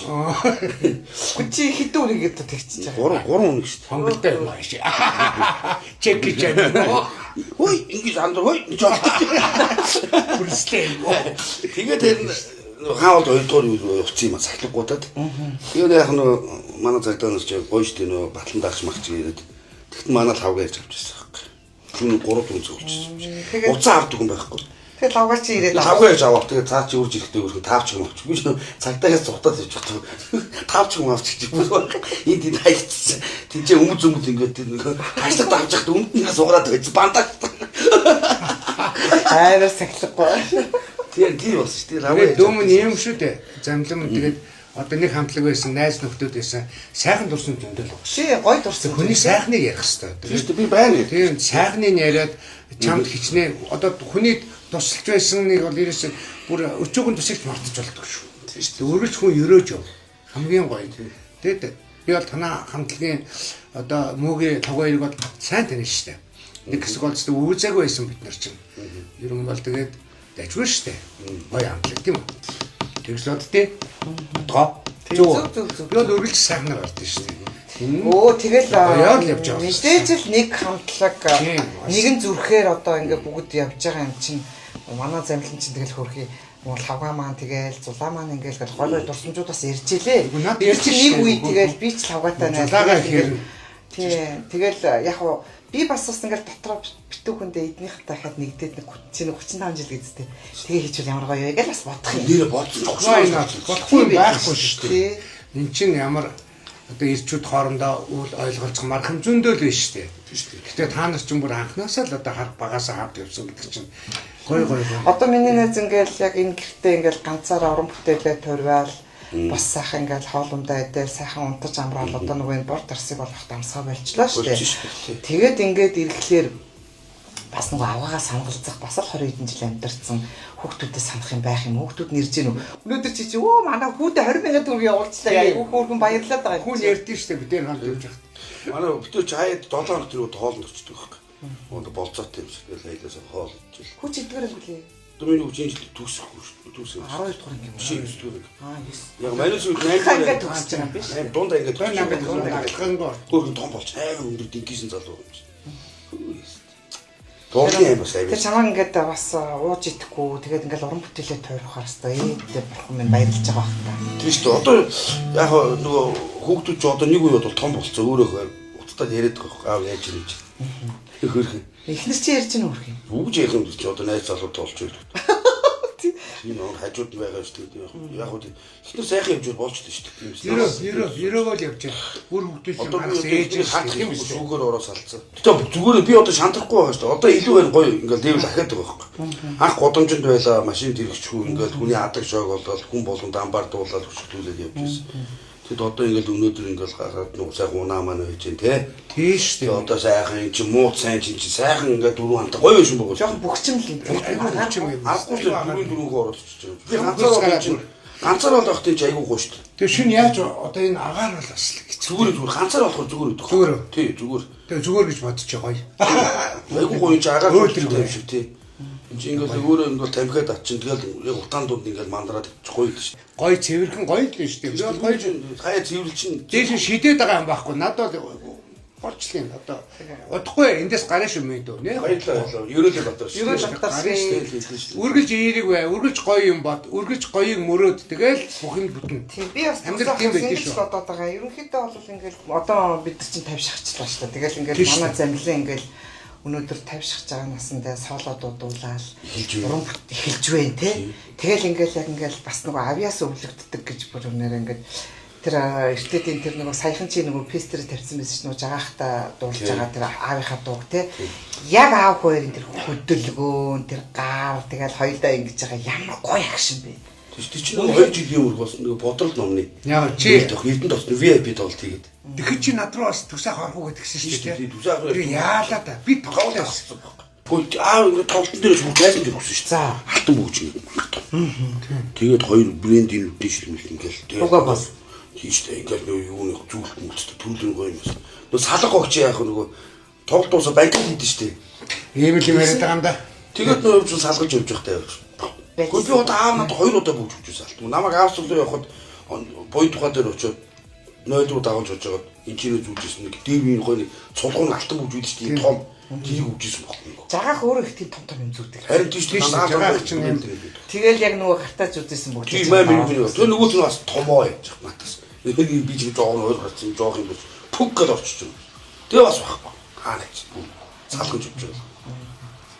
[SPEAKER 1] Чи хэдэн үнэ гэдэг тэгчихэж байгаа.
[SPEAKER 2] 3 үнэ шүү дээ.
[SPEAKER 3] Хонголтой юм ааш. Чек гэж байна.
[SPEAKER 2] Хөөе ингэж андар хөөе жоо.
[SPEAKER 3] Бүрстэй.
[SPEAKER 2] Тэгээд тэр хаалт хоёрдугаар явцсан юм сахилгуудад. Тэгээд яг нөө манай цагдаа нар ч гоё штэ нөө батлан даагч магч ирээд тэгтэн манай лавга ярьж авчихсан байхгүй. Хүн 3 дүн зөвлөж. Уцаа авдаг юм байхгүй.
[SPEAKER 1] Тэгээд лавгаач ирээд
[SPEAKER 2] лавга яаж авах тэгээд цаа чи үрж ирэхдээ өөрөө таавч юм авчих. Би цагдаагаас зутаад явж байгаа. Таавч юм авчих. Энд энэ хайцсан. Тинчээ өмд ингээд нэг хаашлаг давж яхад өмднийхээ сугараад байж бандаа.
[SPEAKER 1] хайраа сахилахгүй.
[SPEAKER 2] Тийм болсон шүү дээ. Лавга
[SPEAKER 3] Дөөмөн юм шүү дээ. Замлам тэгээд одоо нэг хамтлаг байсан, найз нөхдөд байсан. Сайхан дурсан зөндөл баг.
[SPEAKER 1] Чи гоё дурсан.
[SPEAKER 3] Хүний сайхныг ярих хэрэгтэй.
[SPEAKER 2] тийм шүү дээ. Би байна.
[SPEAKER 3] Тийм сайхныг яриад чамд хичнээн одоо хүний тусалж байсныг бол ерөөс бүр өчөөгөн тусалж мартаж болдог шүү. Тийм шүү дээ. Өөрөж хүн өрөөж яв. Хамгийн гоё. Тэгээд би бол танаа хамтлагийн одоо мөгийн тавгаарыг бол сайн таних шүү дээ. Нэг хэсэг бол зөв үүзээгүй байсан бид нар чинь. Ер нь бол тэгээд дайжгүй шүү дээ. Гоё хамтлаг тийм үү? Тэгс лод тий. Тоо.
[SPEAKER 1] Зөв.
[SPEAKER 3] Би бол өргөлж сайхнаар ордсон шүү дээ.
[SPEAKER 1] Өө тэгэл
[SPEAKER 3] яад л явж байгаа.
[SPEAKER 1] мэдээж л нэг хамтлаг нэгэн зүрхээр одоо ингээ бүгд явж байгаа юм чинь манай замлын чинь тэгэл хөрхий лавга маань тэгэл зулаа маань ингээл гол дурсамжууд бас ирж илээ. Тэр чинь нэг үе тэгэл би ч лавгатай найз. Тийм тэгэл яг уу би бас ингээл дотроо битүүхэндээ эднийх дахиад нэгдээд нэг чинь 35 жил гэжтэй. Тэгээ хийчихвэл ямар гоё вэ гэж бас бодох юм.
[SPEAKER 2] Нэр бодсон.
[SPEAKER 3] Бодохгүй байхгүй шүү дээ. Энд чинь ямар одоо ирчүүд хоорондоо үл ойлголцох мархам зөндөл байна шүү дээ. Гэтэ та нар ч бүр анхнаасаа л одоо харах багасаа хавд явсан гэдэг чинь гоё.
[SPEAKER 1] Одоо миний найз ингээл яг энэ гэртээ ингээл ганцаараа уран бүтээлээ төрвал бас сайхан ингээл хоолундаа идэл сайхан унтаж амраал одоо нөгөө энэ бор дарсыг болох дамсгаа болчлоо шүү дээ. Тэгээд ингээд ирэхлээр бас нөгөө аваагаа сангалзах бас л 20 хэдэн жил амьдарсан хүүхдүүдэд санах юм байх юм. Хүүхдүүд нэрж гэнэ үү? Өнөөдөр чи манай хүүдээ 20,000 төгрөг явуулчлаа. Айгуу хөөргөн баярлаад байгаа.
[SPEAKER 3] Хүн ярьдэн шүү дээ бид энэ хамт явж байхад.
[SPEAKER 2] Манай бүтээч хаяад 7 хоног тэрүүд хоолнд очдөг байхгүй. Болцоотой юм шиг л хайлаас хоолж ил.
[SPEAKER 1] Хүч идгээр юм билээ.
[SPEAKER 4] Дөрөвний үеийн төгсөх
[SPEAKER 1] 12 дугаар анги юм.
[SPEAKER 4] биш 9 дугаар.
[SPEAKER 1] Аа 9.
[SPEAKER 4] Яг манайс үед 8
[SPEAKER 1] Ингээд төгсөж байгаа юм биш.
[SPEAKER 4] дундаа ингээд
[SPEAKER 3] Алхангоор
[SPEAKER 4] хөөрхөн том болж аймаг өндөр динкийсэн залуу юм чи. Дуугийн бас
[SPEAKER 1] Тэр
[SPEAKER 4] аваа.
[SPEAKER 1] чамаа ингээд бас ууж идэхгүй тэгээд ингээд уран бүтээлээ тойрохоор хэвээр ээдээ бурхан минь баярлж байгаа байх та.
[SPEAKER 4] Тийм шүү дээ. Одоо яг нөгөө хүүхдүүд ч одоо нэг үе бол том болцсон өөрөө уцтаад яриад байгаа аав яаж ирэж. Хөөрхөн.
[SPEAKER 1] Эхнэр чи ярьж байна үрх юм.
[SPEAKER 4] Үгүй яах юм чи одоо найз залуутай болж байна. Тийм нөө хажууд нь байгаа шүү дээ. Яг хөө ихнэр сайхан явж болчтой шүү дээ.
[SPEAKER 3] 90 бол явж байгаа. Бүр хөвгдөл юм
[SPEAKER 4] Одоо
[SPEAKER 3] харах
[SPEAKER 4] би
[SPEAKER 3] ээж
[SPEAKER 4] хандах юм биш зүгээр ороо салцсан. Гэтэ зүгээр би одоо шантрахгүй байгаа шүү дээ. Одоо илүү байна гоё ингээл дэвэл ахаад байгаа байхгүй. Анх годомжинд байлаа машин тэрэгчгүй ингээл хүний адаг шог болоод хүн болон дамбар дуулаад хөшөлтүүлээд явж байсан. Тэгэд одоо ингээл өнөөдөр ингээл гараад нүг сайхан унаа маань байж гэн тэ.
[SPEAKER 3] Тийш
[SPEAKER 4] Тэгээ одоо сайхан чи муу сайн чи сайхан ингээд дөрөв ханта гоё юм байна.
[SPEAKER 1] Жохон бөхчм л юм.
[SPEAKER 4] Аргагүй л дөрөв оролцож байгаа. Би ганцаар бол ахтын чи айгүй гоё шүү дээ.
[SPEAKER 3] Тэгээ шин яаж одоо энэ агаар бол бас
[SPEAKER 4] Зүгээр ганцаар болохоор зүгээр өгдөг.
[SPEAKER 3] Зүгээр.
[SPEAKER 4] Тий зүгээр.
[SPEAKER 3] тэгээ зүгээр гэж бодож байгаа.
[SPEAKER 4] Айгүй гоё чи агаар
[SPEAKER 3] Өөдрөг
[SPEAKER 4] юм шиг тий. Чи ингээл өөрөө ингээл тамхиад атчин тэгэл яг утаан дунд ингээл мандраад гоё л шүү дээ.
[SPEAKER 3] Гой цэвэрхэн гоё л шүү дээ. Би бол гоё
[SPEAKER 4] хаяа цэвэрлэл чинь
[SPEAKER 3] дээш шидэд байгаа юм байхгүй. Надад болчлын одоо удахгүй эндээс гараш юм дөө нэ.
[SPEAKER 4] баярлалаа. Ерөөлөө батар шүү.
[SPEAKER 1] Ерөөл батар шүү.
[SPEAKER 3] Үргэлж эерэг бай, үргэлж гоё юм бод, үргэлж гоёыг мөрөөд тэгэл бүх юм бүтэн.
[SPEAKER 1] Тийм би бас
[SPEAKER 3] Амьдрал тийм байдаг
[SPEAKER 1] ингэж
[SPEAKER 3] шүү.
[SPEAKER 1] бодоод байгаа. Ерөнхийдөө бол ингээл одоо бид нар чинь тавьшихчлаа шүү дээ. Тэгэл ингээл манай замлын ингээл өнөөдөр тавьших байгаа насандаа соло дуудуулаад уран эхэлж байна те. Тэгэл ингээл яг ингээл бас нөгөө авьяас өвлөгддөг гэж бүр нэр ингээд тэр эртээдийн тэр нөгөө саяхан чи нөгөө пестер тавьсан байсан шүү, нөгөө жагаахта дуулж байгаа тэр аавынхаа дууг те. Яг аав хоёрын тэр хөдөлгөөн, тэр гар тэгэл хоёулаа ингэж байгаа ямар гоё акшн бэ.
[SPEAKER 4] Тэр чинь 2 жилийн өмнө болсон нэг бодрол номны.
[SPEAKER 3] Яа чи
[SPEAKER 4] Эрдэнэ тосны VIP тоглолт хийгээд.
[SPEAKER 3] тэгэхэд чи над руу бас төсөө харахгүй гэдгсэн шүү дээ.
[SPEAKER 4] Төсөө харах.
[SPEAKER 3] Би яалаа да. Би тоглосон.
[SPEAKER 4] Пойт ингээд тоглолтын дээр бүр гайсан гэж өгсөн шүү дээ.
[SPEAKER 1] За.
[SPEAKER 4] Алтан бүүч ингээд. Тэгээд хоёр брендийн үдшилмэл ингээл.
[SPEAKER 1] Угаа бас.
[SPEAKER 4] Тийштэй ингээд юу нэг зүйлт мөлтөд төлөв гоё юм байна. Нөгөө салга огч яах нөгөө тоглолт дуусаа банкет хийдэж шүү дээ.
[SPEAKER 3] Ийм л юм яриад байгаа юм да.
[SPEAKER 4] Тэгээд нөгөө юм салгаж явж байхтай явж. Гэхдээ би одоо аав надад 2 удаа бүгж өгч байсан. Намайг аав суулаа явахад бой тухай дээр очиод нойлруу дагуулж очиж байгаа инженер зүгжсэн нэг дэвийн гоё нэг цулгуун алтан бүгж үйдэж тийм том тэрийг өгчээсэн байхгүй.
[SPEAKER 1] Жагаах өөрөө их тийм том том юм зүйдэг.
[SPEAKER 4] Харин тийш
[SPEAKER 3] жагаах чинь юм.
[SPEAKER 1] Тэгэл яг нөгөө гартаа зүдсэн бүгд.
[SPEAKER 4] Тийм маа тэр нөгөө нь бас томоо яж надаас. Би ч жоогоор гарсан жоох юм бол пүг гэж орчиж байна. Тэгээ бас байхгүй. Хаана ч салгаж өгч байгаа.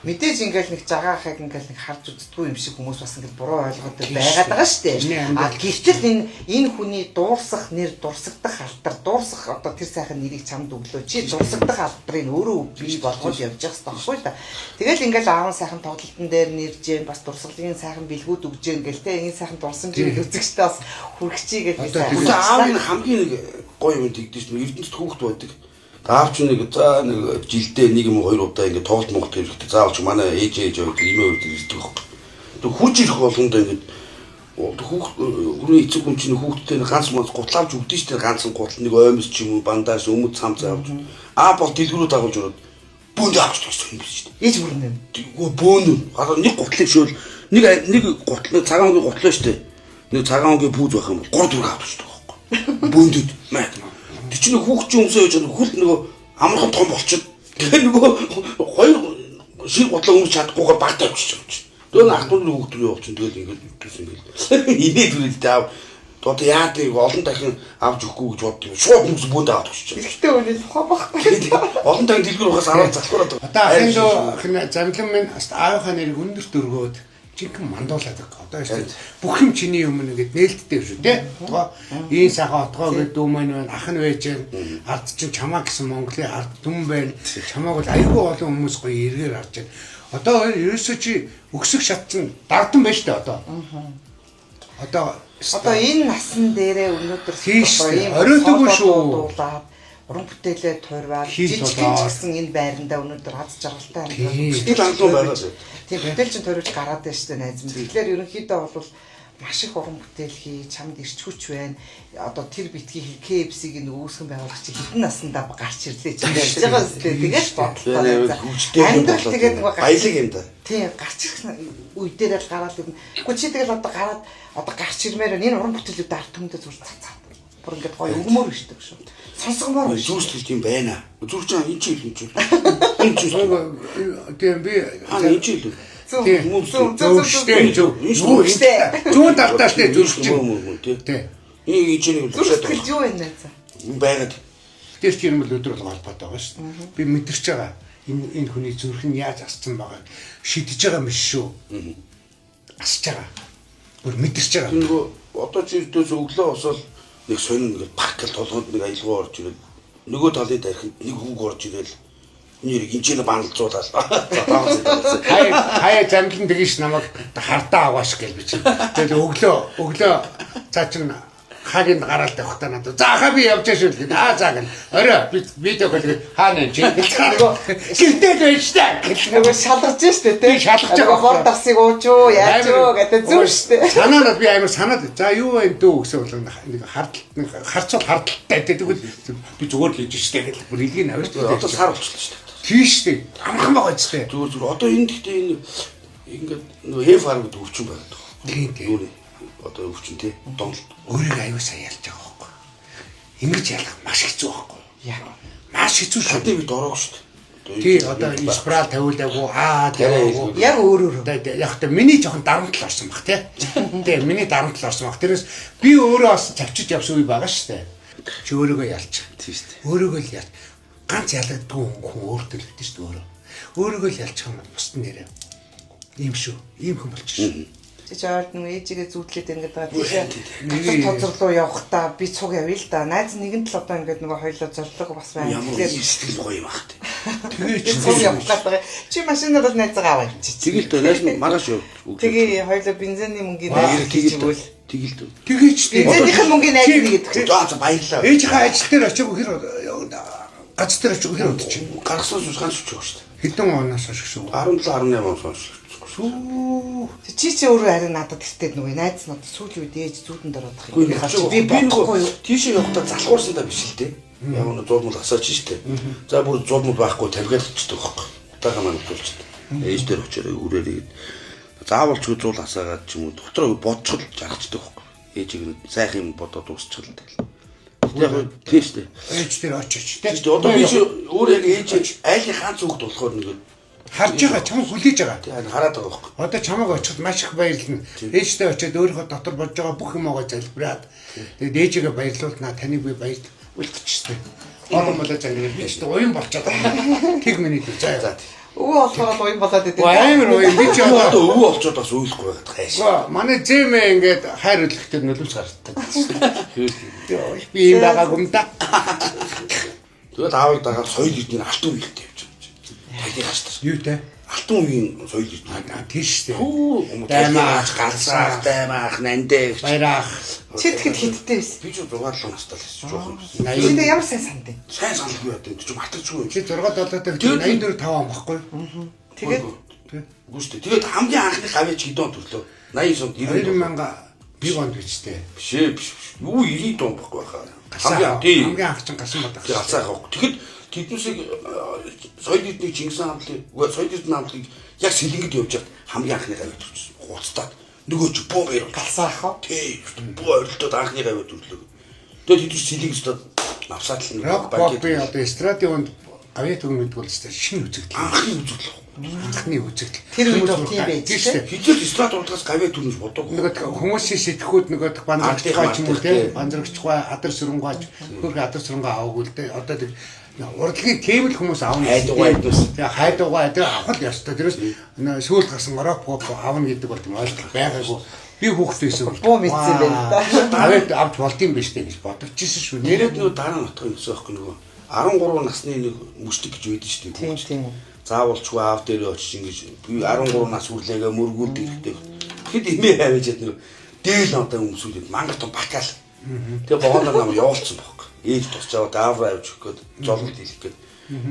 [SPEAKER 1] Мэдээж ингээл нэг жагаахыг ингээл нэг харж үздэггүй юм шиг хүмүүс бас ингээл буруу ойлгоод байгаад байгаа шүү дээ. А гэвтэл энэ хүний дуурсах нэр дурсагдах алтар дуурсах одоо тэр сайхан нэрийг чамд өглөө чи дурсагдах алтрыг өөрөө бий болгоод явж явах хэрэгтэй байхгүй л да. Тэгэл ингээл аавын сайхан тоглолтын дээр нэрж जैन бас дурсгалын сайхан бэлгүүд өгж जैन гэл те энэ сайхан дурсамжийг үзэгчтэй бас хүрхчийгээд
[SPEAKER 4] аавын хамгийн нэг гоё юм тэгдэж шүү. Эрдэнэт хүүхд байдаг. Аав ч нэг за нэг жилдээ нэг юм 2 удаа ингэ тоглолт Монгол хэрэгтэй. Заавал ч манай ээж байдаг имээ үед ирдэг байхгүй. Тэг хүч ирэх болгонд ингэ хүүхд хүний эцэг хүн чинь хүүхдтэй ганц мас гутлаавч өгдөн шүү дээ. Ганцхан гутал нэг оймс ч юм уу бандаж өмд цам заавж. Аа бол дэлгүүрөө дагуулж ороод бөөнд авч төгсөх юм биш шүү дээ.
[SPEAKER 1] ээж бүрнэ.
[SPEAKER 4] Тэгвэл бөөнд хараа нэг гутлыг шөөл нэг гутал цагаангийн гутлаа шүү дээ. Нэг цагаангийн пүүз байх юм бол 3 4 авч төгсдөг байхгүй. Бөөнд маа. Тэр чинь хүүхдийн өмсөө яж хөл нөгөө амархан том болчихно. Тэгээ нөгөө хоёр шир бодлоо өмс чадахгүйгээр багтаа авчиж байгаа юм чинь. Тэгээ н ахтууд нь хүүхд рүү явуулчихын тэгээд ингээд ütсэн ингээд. Инээд үрэлтэй аав. Одоо яа тийм олон дахин авч өгөхгүй гэж боддог юм. Шууд хүмүүс бөөнд аваад өгч.
[SPEAKER 1] Ихтэй үнэ тухай байхгүй.
[SPEAKER 4] Олон дахин дэлгүүр ухаас аваад залхуураад байгаа.
[SPEAKER 3] Одоо ахын доо замлан минь аавынхаа нэрийг өндөр дөргөөд жинхэнэ мандуулаад байгаа. Одоо яа бүх юм чиний юм ингээд нээлттэй шүү дээ. Одоо ийм сайхан отгоо гэдэг дүү маань байна. Ах нь байж байна. Ард чинь чамаа гэсэн Монголын ард түмэн байна. Чамааг бол аюулгүй олон хүмүүс гоё эргээр харж байна. Одоо ерөөсөө чи өксөх шат чинь дагдан байж тээ одоо. Одоо
[SPEAKER 1] Энэ насан дээрээ өнөөдөр
[SPEAKER 3] оройдгүй шүү.
[SPEAKER 1] Уран бүтээлээ туурваад
[SPEAKER 3] Хийж
[SPEAKER 1] жижигхэн ч
[SPEAKER 3] болоо.
[SPEAKER 1] гэсэн энэ байранда өнөөдөр аз жаргалтай
[SPEAKER 4] Тэгэл ангуу байгаа шүү.
[SPEAKER 1] тийм бүтээлчин туурж гараад байна шүү дээ найз минь. Тэгэхээр ерөнхийдөө бол маш их уран бүтээл хий, чамд ирч хүч байна. Одоо тэр битгий KFC-г нөгөөсгөн байгуулагч хэдэн наснда гарч ирлээ ч гэж байгаа үстэй. Тэгээд бодлоо. Амьдрал тэгээд
[SPEAKER 4] баялаг юм да.
[SPEAKER 1] Тийм гарч ирэх үе дээр л гараад ирнэ. Гэхдээ чи тэгэл одоо гараад одоо гарч ирмээр энэ уран бүтээлүүд ард түмэндээ зүгээр цацаад. Бүр ингээд гоё өгмөр өшдөг шүү. Сонсгомоор
[SPEAKER 4] Зүрхлэлт юм байна. Зүрх чам энэ ч юм. Энэ ч
[SPEAKER 3] тийм би
[SPEAKER 4] энэ ч юм.
[SPEAKER 3] Зөвштэй зүүн талдаа штэ зүрх
[SPEAKER 4] юм тий. Энэ чинь л
[SPEAKER 1] зүрхлэж юу вэ нэ?
[SPEAKER 4] байгаад
[SPEAKER 3] тэр чинь юм л өдрөл холбоотой байгаа шүү дээ. Би мэдэрч байгаа. Энэ хүний зүрх нь яаж асцсан байгааг шидэж байгаа юм шүү. Асч байгаа. Бүр мэдэрч байгаа.
[SPEAKER 4] нөгөө одоо чи дэс өглөө босоод нэг сонин нэг паркл толгойд нэг аялгаа орж ирэл нөгөө талын дарахад нэг хүүг орж ирэл нэрийг энэ чинь баналзуулаад
[SPEAKER 3] хаяа замдлан дэгш намайг хардаа авааш гэж би чинь. Тэгээд өглөө цаа чин хагийн гараал тавихтаа надад заахаа би явж шүү гэдэг. За гэн. Орой би видео хэлгээд хаана юм чи. Нөгөө гэртээ байж та.
[SPEAKER 1] Нөгөө шалгаж штэ тий.
[SPEAKER 3] Шалгаж байгаа.
[SPEAKER 1] Хор давсыг ууж юу яаж юу гэдэг зүг штэ.
[SPEAKER 3] Санаанад би амар санаад за юу вэ дөө гэсэн бол нэг харцуул хардталтай тэгвэл би зүгээр л хийж штэ гэл бүр илгийн авирч.
[SPEAKER 4] одоо сар болчихлоо шүү дээ.
[SPEAKER 3] Тийш штэ. Амхан байгаа штэ.
[SPEAKER 4] Зүгээр одоо энэ гэхдээ энэ ингээд нөгөө хэв хараг гэдэг өвчин байгаа.
[SPEAKER 3] Тийм.
[SPEAKER 4] Одоо өвчин тий. Донлт
[SPEAKER 3] Өөрийг аюу сайн ялж байгаа байхгүй. Ингэж ялах маш хэцүү байхгүй.
[SPEAKER 1] Яа.
[SPEAKER 3] Маш хэцүү шүү.
[SPEAKER 4] шатыг би дорог шүү дээ.
[SPEAKER 3] Тий одоо спрал тавиулаагүй тавиагүй.
[SPEAKER 1] Яг өөр.
[SPEAKER 3] Яг та миний жоохон дарамтал орсон баг тий. Тий миний дарамтал орсон баг. Тэрээс би өөрөө бас цавчиж явсан үе байгаа шүү дээ. Чи өөрийгөө ялч.
[SPEAKER 4] Тийм шүү дээ.
[SPEAKER 3] Өөрийгөө л ялч. Ганц ялагдгүй хүн өөртөө л гэдэг шүү дээ. Өөрийгөө л ялчих юм бол бусд нэрээ. Ийм шүү. Ийм хүн болчих шүү.
[SPEAKER 1] Чи орд нэг ээжигээ зүудлээд ингээд байгаа. Тийшээ тоцор руу явахдаа би цуг явъя л да. Найз нэгэн л одоо ингээд нөгөө хоёлоо зорлого бас байна.
[SPEAKER 4] Ямар сэтгэл гоё юм ах тий.
[SPEAKER 3] Тэгээ чи
[SPEAKER 1] цуг явах гэдэг. Чи машинаар бол найзгаа аваад чи.
[SPEAKER 4] Тэгэл дээ найз нь маргааш юу.
[SPEAKER 1] Тэгээ хоёлоо бензины мөнгөний найз
[SPEAKER 4] тэгэл
[SPEAKER 1] тэгвэл
[SPEAKER 4] дээ.
[SPEAKER 3] тэгээ чи
[SPEAKER 1] бензинийхэн мөнгөний найз гэдэг.
[SPEAKER 4] За баярлаа.
[SPEAKER 3] ээжийнхээ ажил дээр очиагүй хэр гац дээр очиагүй хэр удаж чинь.
[SPEAKER 4] Гаргасан сус ганц өчөө шүү дээ.
[SPEAKER 3] Хэдэн оноос хойш шүү.
[SPEAKER 4] 17 18 оноос хойш.
[SPEAKER 1] Чи өөрөө харин надад тэртээ нөгөө найз надад сүүлийн үед ээж зүүдэнд ороод байгаа.
[SPEAKER 4] Би бодохгүй юу. Тийшээ явахдаа залхуурсан та биш л дээ. Яг нь зурмал асаач штэ. За бүр зурмал байхгүй тавьгаад очдөг байхгүй. Тагаа маань төлчихдээ. Ээж дээр очиороо үрээрээ заавал ч зуул асаагаад ч юм уу дотроо бодчихл жаргачдаг байхгүй. Ээжийг нь сайхан юм бодоод дуусчихл тэгэл. Яг тийм штэ.
[SPEAKER 3] Ээж дээр очиж тий.
[SPEAKER 4] Одоо би өөр яг ээж айлын хаанц хүүхд болохоор нэг
[SPEAKER 3] харж байгаа чамд хүлээж байгаа.
[SPEAKER 4] тийм хараад байгаа байхгүй.
[SPEAKER 3] Одоо чамайг очиход маш их баярлна. Ээжтэй очиод өөрийнхөө дотор бодж байгаа бүх юмгаа залбираад тэгээд ээжигээ баярлуулнаа таныг би баярлуулчихсан. Олон болоо зангирал би ч уян болчиход байгаа. Тэг минут заа.
[SPEAKER 1] Өвөө болохоор уян болоод идэв.
[SPEAKER 3] Амар уян би ч
[SPEAKER 4] Одоо өвөө олцоод бас уйлахгүй байгаад хайш.
[SPEAKER 3] Манай зэмээ ингээд хайр хөдлөхтэй нөлөөс гардаг. Би юм байгаагүй юм да.
[SPEAKER 4] Тэгээд аавыг дагаад соёл эдний алтан үеэлтэй явж байгаа. Тайлбар хаштаа.
[SPEAKER 3] Юу те?
[SPEAKER 4] Алтан үеийн соёл эдний.
[SPEAKER 3] Тийш те.
[SPEAKER 4] Даймаач, галсаах, даймаах, нандэ.
[SPEAKER 3] Баяраах.
[SPEAKER 1] Чи тэгэхэд хиттэй байсан.
[SPEAKER 4] Би ч 6-7 настай л байсан жоохон.
[SPEAKER 1] Чи тэ ямар сайн сандын.
[SPEAKER 4] Сайн саналгүй байдаг. Чи матарчгүй.
[SPEAKER 3] Чи 6-7 дээр 84 5 он баггүй.
[SPEAKER 1] Тэгээд
[SPEAKER 4] Гүштэй. Тэгээд хамгийн анхны гавьяч хэдэн төрлөө? 89
[SPEAKER 3] 2000 биг онд бичтэй.
[SPEAKER 4] Биш ээ биш. Юу 90 дон баггүй хаа.
[SPEAKER 3] Хамгийн анх чинь гасан бодох.
[SPEAKER 4] Галсаах авах. Тэгэхэд тэднүүсийг соёл эдний Чингис хаан соёл эдний хамтыг яг сэлэнгэд явж хаад хамгийн анхны гавьяд төрчихсөн. Хуцтаад нөгөө ч бомб яруу
[SPEAKER 1] галсаах уу?
[SPEAKER 4] Тий. Боо орилдоод анхны гавьяд төрлөө. Тэгээд тэднүүс сэлэнгэж навсаад л
[SPEAKER 3] Рок пop би одоо эстрадын үнд гавьяа төгөн гэдэг бол шинэ үзэгдэл.
[SPEAKER 4] анхны үзэгдэл.
[SPEAKER 3] Анхны үзэгдэл.
[SPEAKER 1] Тэр үед бол тийм байж тээ.
[SPEAKER 4] Хизэл эстрад урдгаас гавьяа төрнөж бодоогүй.
[SPEAKER 3] Нөгөө хүмүүсийн сэтгэхүйд нөгөө банзарчгаа ч юм уу те банзарчгаа адар сүрэнгааж хөрх адар сүрэнгаа аваагүй л те одоо тэр урдлагын тийм л хүмүүс аавна тэгээ хайдуугаа тэр авах л ёстой тэрээс сүүл гарсан рок поп аавна гэдэг бол тийм ойлголт байгаагүй би хүүхдээсээ
[SPEAKER 1] Буу мэдсэн байна да.
[SPEAKER 3] аваад авч болдсон биш үү гэж бодогчсэн шүү
[SPEAKER 4] Нэрэд нөгөө дараа нутгийн өсөөх гэх нөгөө 13 насны нэг мөчтөг гэж байдаг шүү дээ.
[SPEAKER 1] Тийм.
[SPEAKER 4] Заавалчгүй аав дээр очиж ингэж би 13 нас хүрлээгээ мөргүүлд ирэхдээ. Тэгэхэд эмээ хавьяад нөгөө дээл надаа өмсүүлээд мангар том бакал. Тэгээ богооноор нам явуулсан байхгүй. Ээж тусч аваад аав авч өгөх гээд жололт хийх гээд.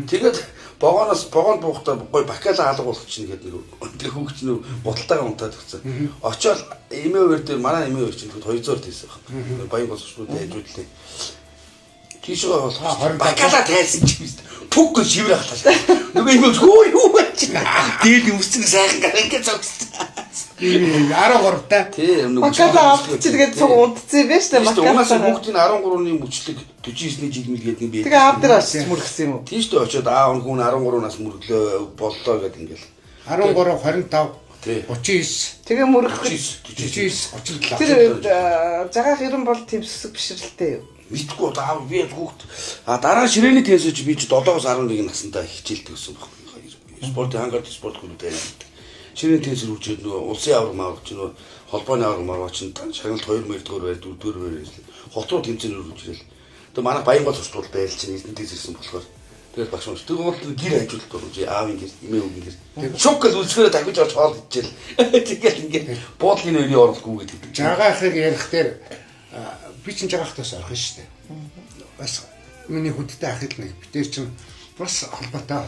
[SPEAKER 4] Тэгээд богоонд буухтаа гой бакала алга болох чинь гэдэг нэг хүүхч нэг гуталтайгаа унтаад өгсөн. Очоод эмээвэр дээр манай эмээвэр чинь 200 тийсэн байна. Баян боловсрууд ээжүүлээ. Тийшээ бол бакала тайлсан ч юм. Пүг гэж шивэр ахлаа. Нөгөө эмээ хөө юу байж. Дээд өмсцэн сайхан гар ингэ зогссон.
[SPEAKER 3] 13 та.
[SPEAKER 4] Тийм нэг
[SPEAKER 1] Бакала авч тэгээд цуг унтцсан байж тээ
[SPEAKER 4] Унаас
[SPEAKER 1] бакала.
[SPEAKER 4] хүүхдийн 13-ны мөчлөг 49-ний жигмэл гэдэг юм бэ.
[SPEAKER 1] Тэгээ аав дээр очиж мөргсөн юм уу?
[SPEAKER 4] Тийм шүү дээ очоод аав нь хүн 13-наас мөрөглөө боллоо гэдэг ингээл.
[SPEAKER 3] 13 25
[SPEAKER 4] Тий.
[SPEAKER 3] 39
[SPEAKER 1] Тэгээ мөргөх
[SPEAKER 3] 39 37.
[SPEAKER 1] тэр жагаах ирэн бол тийм сүсэг бишрэлтэй юу?
[SPEAKER 4] Мэдгүй аав би хүүхд дараа ширээний тенсэж би ч 7-оос 11 наснда хичээлдэг гэсэн байхгүй. Спортын хангаар спорт клуб дээр. Ширээний тенсэр үчээд нөгөө улсын авраг мавч нөгөө холбооны авраг мавч нь шагналт 2 мөрдгөр байр 4-р байр. Хот руу тэмцээнээр үрж ирэл. Тэгээ манай баян гол суртал байл чинь эзэнтэйс ирсэн болохоор тэгээд багш маань тэр гол гэр ажилт болж аавын гэр эмээ үгийн гэр шок гэж үлсгээрээ дахиж орж хоол идчихэл. Тэгээд ингээд буудлын өрийн оруулахгүй гэдэг.
[SPEAKER 3] Жагаахыг ярих дээр би чинь жагаахтаас орох шүү дээ. Бас миний хүдтэй ах л нэг битэр чинь бас холбоотой.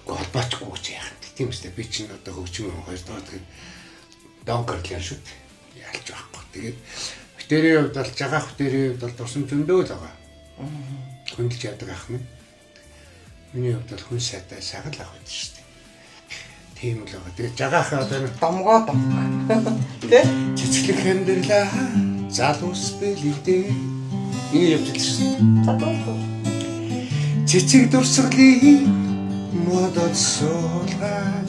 [SPEAKER 3] Холбоочгүй гэж яах вэ? Тийм үстэй би чинь одоо хөгжим хоёр дахь тэгээд донкорлын шүү дээ. Ялж байхгүй. Тэгээд битэрийн хувьд бол жагаах битэрийн хувьд бол турсан зөндөө л байгаа. Хөндлөж яадаг ах минь. Миний хувьд бол хүн сайтай сагал ах байдаг шүү дээ. Тийм л байгаа. Тэгээд жагаах одоо
[SPEAKER 1] Домгоо. Тэ?
[SPEAKER 3] цэцгэлэг хэмдэрлээ залуус бэлэгдээ ингэ явж байгаа шүү дээ. Цэцэг дурсгалын модод суулгаад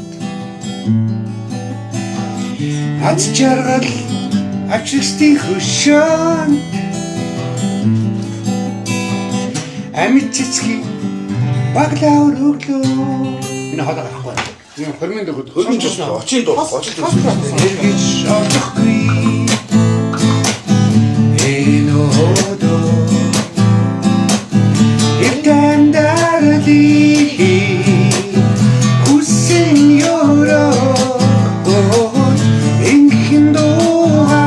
[SPEAKER 3] аз жаргал авчирстын хөшөөнд амьд цэцгийн баглаа өргөлөө энэ хадаа гарахгүй. Энэ хормын дөхөд
[SPEAKER 4] Очийн дуу
[SPEAKER 3] эргэж олохгүй энэ одо этэндали хүсэн ёроо инхэн дууга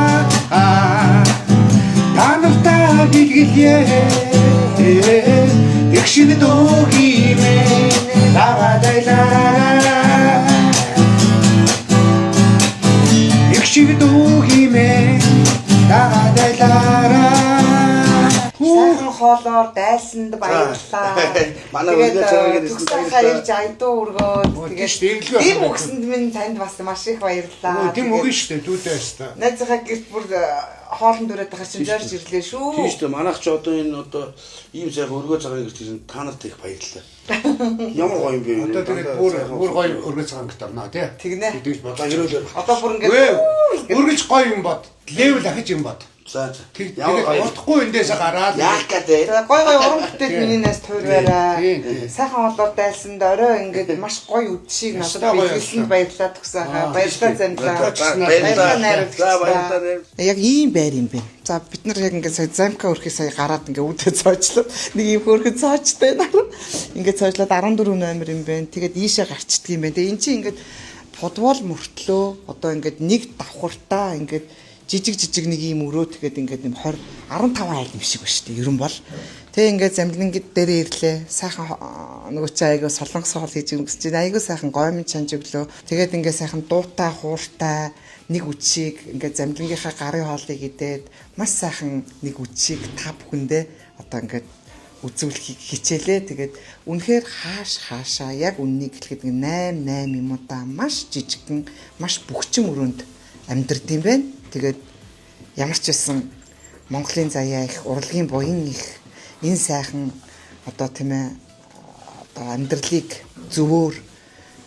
[SPEAKER 3] танартаа билгэлээ ихшин дуугимэ даадайлаа ихшин дуугимэ даадайлаа
[SPEAKER 1] Сайхан хоолоор дайсанд баярлалаа.
[SPEAKER 4] Манай үлгэж байгаа
[SPEAKER 1] төгсөөхөө ирж айдуу өргөөд
[SPEAKER 3] тэгээд
[SPEAKER 1] тийм өгсөнд минь танд бас маш их баярлалаа.
[SPEAKER 3] тийм өгнө шүү дээ дүүдээ өстө.
[SPEAKER 1] Найзынхаа гэрт бүр хоолн дүрээд байгаа чинь зорж ирлээ шүү.
[SPEAKER 4] Тийм шүү дээ манайх ч одоо энэ одоо ийм сайхан өргөөж байгаа гэрт ирсэн та нарт их баярлалаа. Ямар гоё юм бэ.
[SPEAKER 3] Одоо тэгээд бүр гоё өргөж байгаа гэдэг байна тий.
[SPEAKER 1] Тэгнэ.
[SPEAKER 3] Тэгж бодлоо.
[SPEAKER 4] Хэрүүлээ.
[SPEAKER 1] Одоо бүр ингээд
[SPEAKER 3] Өргөж гоё юм бод. Левел ахиж юм бод.
[SPEAKER 4] За.
[SPEAKER 3] Тэгээд удахгүй эндээс гараад
[SPEAKER 4] Яах гэдэг.
[SPEAKER 1] гой уран бүтээл миний нас туураараа.
[SPEAKER 3] Тийм.
[SPEAKER 1] Сайхан хоолоор дайсанд орой ингээд маш гоё үдшийг надад биелсэн баярлалаа төгсөөхөө. Баярлалаа замлаа.
[SPEAKER 4] Баярлалаа.
[SPEAKER 1] Яг ийм байр юм бэ. За бид нар яг ингээд сая замка өрхөө сая гараад ингээд үүдээ цоочлоо. Нэг юм хөрхөд цоочтой нар. Ингээд цоочлоод 14 номер юм байна. Тэгээд ийшээ гарчдаг юм байна. Тэгээд эн чинь ингээд футбол мөртлөө одоо ингээд нэг давхартаа ингээд жижиг нэг юм өрөө тэгээд ингээд юм 20 15 айл юм шиг ба шүү дээ. Ерөн бол. Тэгээ ингээд замлингид дээрээ ирлээ. Сайхан нөгөө чи айгуу солонгос хоол хийж өнгөсч чинь айгуу сайхан гомын чанж өглөө. Тэгээд ингээд сайхан дуутай хууртай нэг үчиг ингээд замлингийнхаа гарын хоолыг идээд маш сайхан нэг үчиг та бүхэндээ одоо ингээд үзүүлэхийг хичээлээ. Тэгээд үнэхээр хаашаа яг үннийг хэлэхэд 8 юм уу та маш жижигхэн маш бөхчин өрөөнд амьдард юм байна. Тэгээд ямар ч байсан Монголын заяа их урлагийн буян их энэ сайхан одоо тийм ээ одоо амьдралыг зөвөр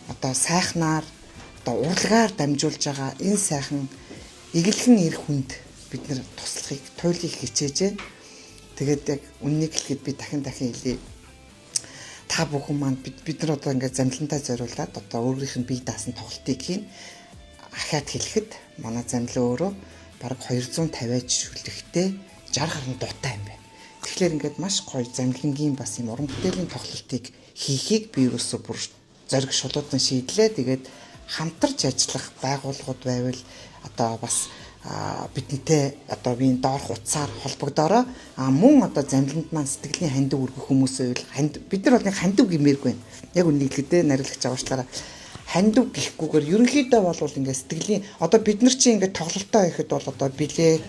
[SPEAKER 1] одоо сайхнаар одоо урлагаар дамжуулж байгаа энэ сайхан эгэлхэн эр хүнд бид нэр туслахыг туйлыг хичээж байна. Тэгээд яг үннийг хэлэхэд би дахин хэлье. Та бүхэн маань бид нар одоо ингээд замлантай зориулаад одоо өөрийнх нь бие даасан тоглолтыг хийн. Ахаад хэлэхэд манай замлаа өөрөө бараг 250 шүлэгтэй 60 гаруй дуутай юм байна. Тэгэхээр ингээд маш гоё замлангийн бас юм уран бүтээлийн тоглолтыг хийхийг би ерөөсөө бүр зориг шулуудан шийдлээ. Тэгээд хамтарч ажиллах байгууллагууд байвал одоо бас бидэнтэй одоо биеийн доорх утсаар холбогдороо мөн одоо замлинд маань сэтгэлийн хандив өргөх хүмүүсээ бид нар бол нэг хандив гэмээргүй байна. Яг үнийг хэлэхдээ нариулагч аваачлаараа хандив гэхгүйгээр ерөнхийдөө бол ингээд сэтгэлийн одоо бид нар чинь ингээд тоглолтоо хийхэд бол одоо билет,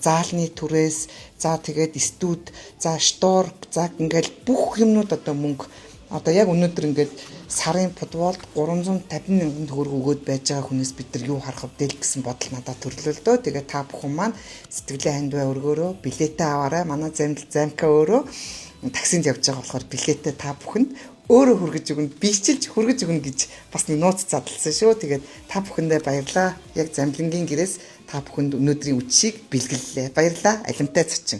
[SPEAKER 1] заалны түрээс, за тэгээд студ, за шторк, за ингээд бүх юмнууд одоо мөнгө одоо яг өнөөдөр ингээд сарын футболд 350 мянган төгрөг өгөөд байж байгаа хүнээс бид нар юу харах вэ гэсэн бодол надад төрлөө л дөө. Тэгээ та бүхэн маань сэтгэлийн хандиваа өргөөрөө билетээ аваарай. Манай замка өөрөө таксинд явж байгаа болохоор билетээ та бүхэнд өөрөө хүргэж өгнө, бичилж хүргэж өгнө гэж бас нэг нууц задлсан шүү. Тэгээд та бүхэндээ баярлаа. Яг замлингийн гэрээс та бүхэнд өнөөдрийн үдшийг бэлгэллээ. Баярлаа. Алимтай цочин.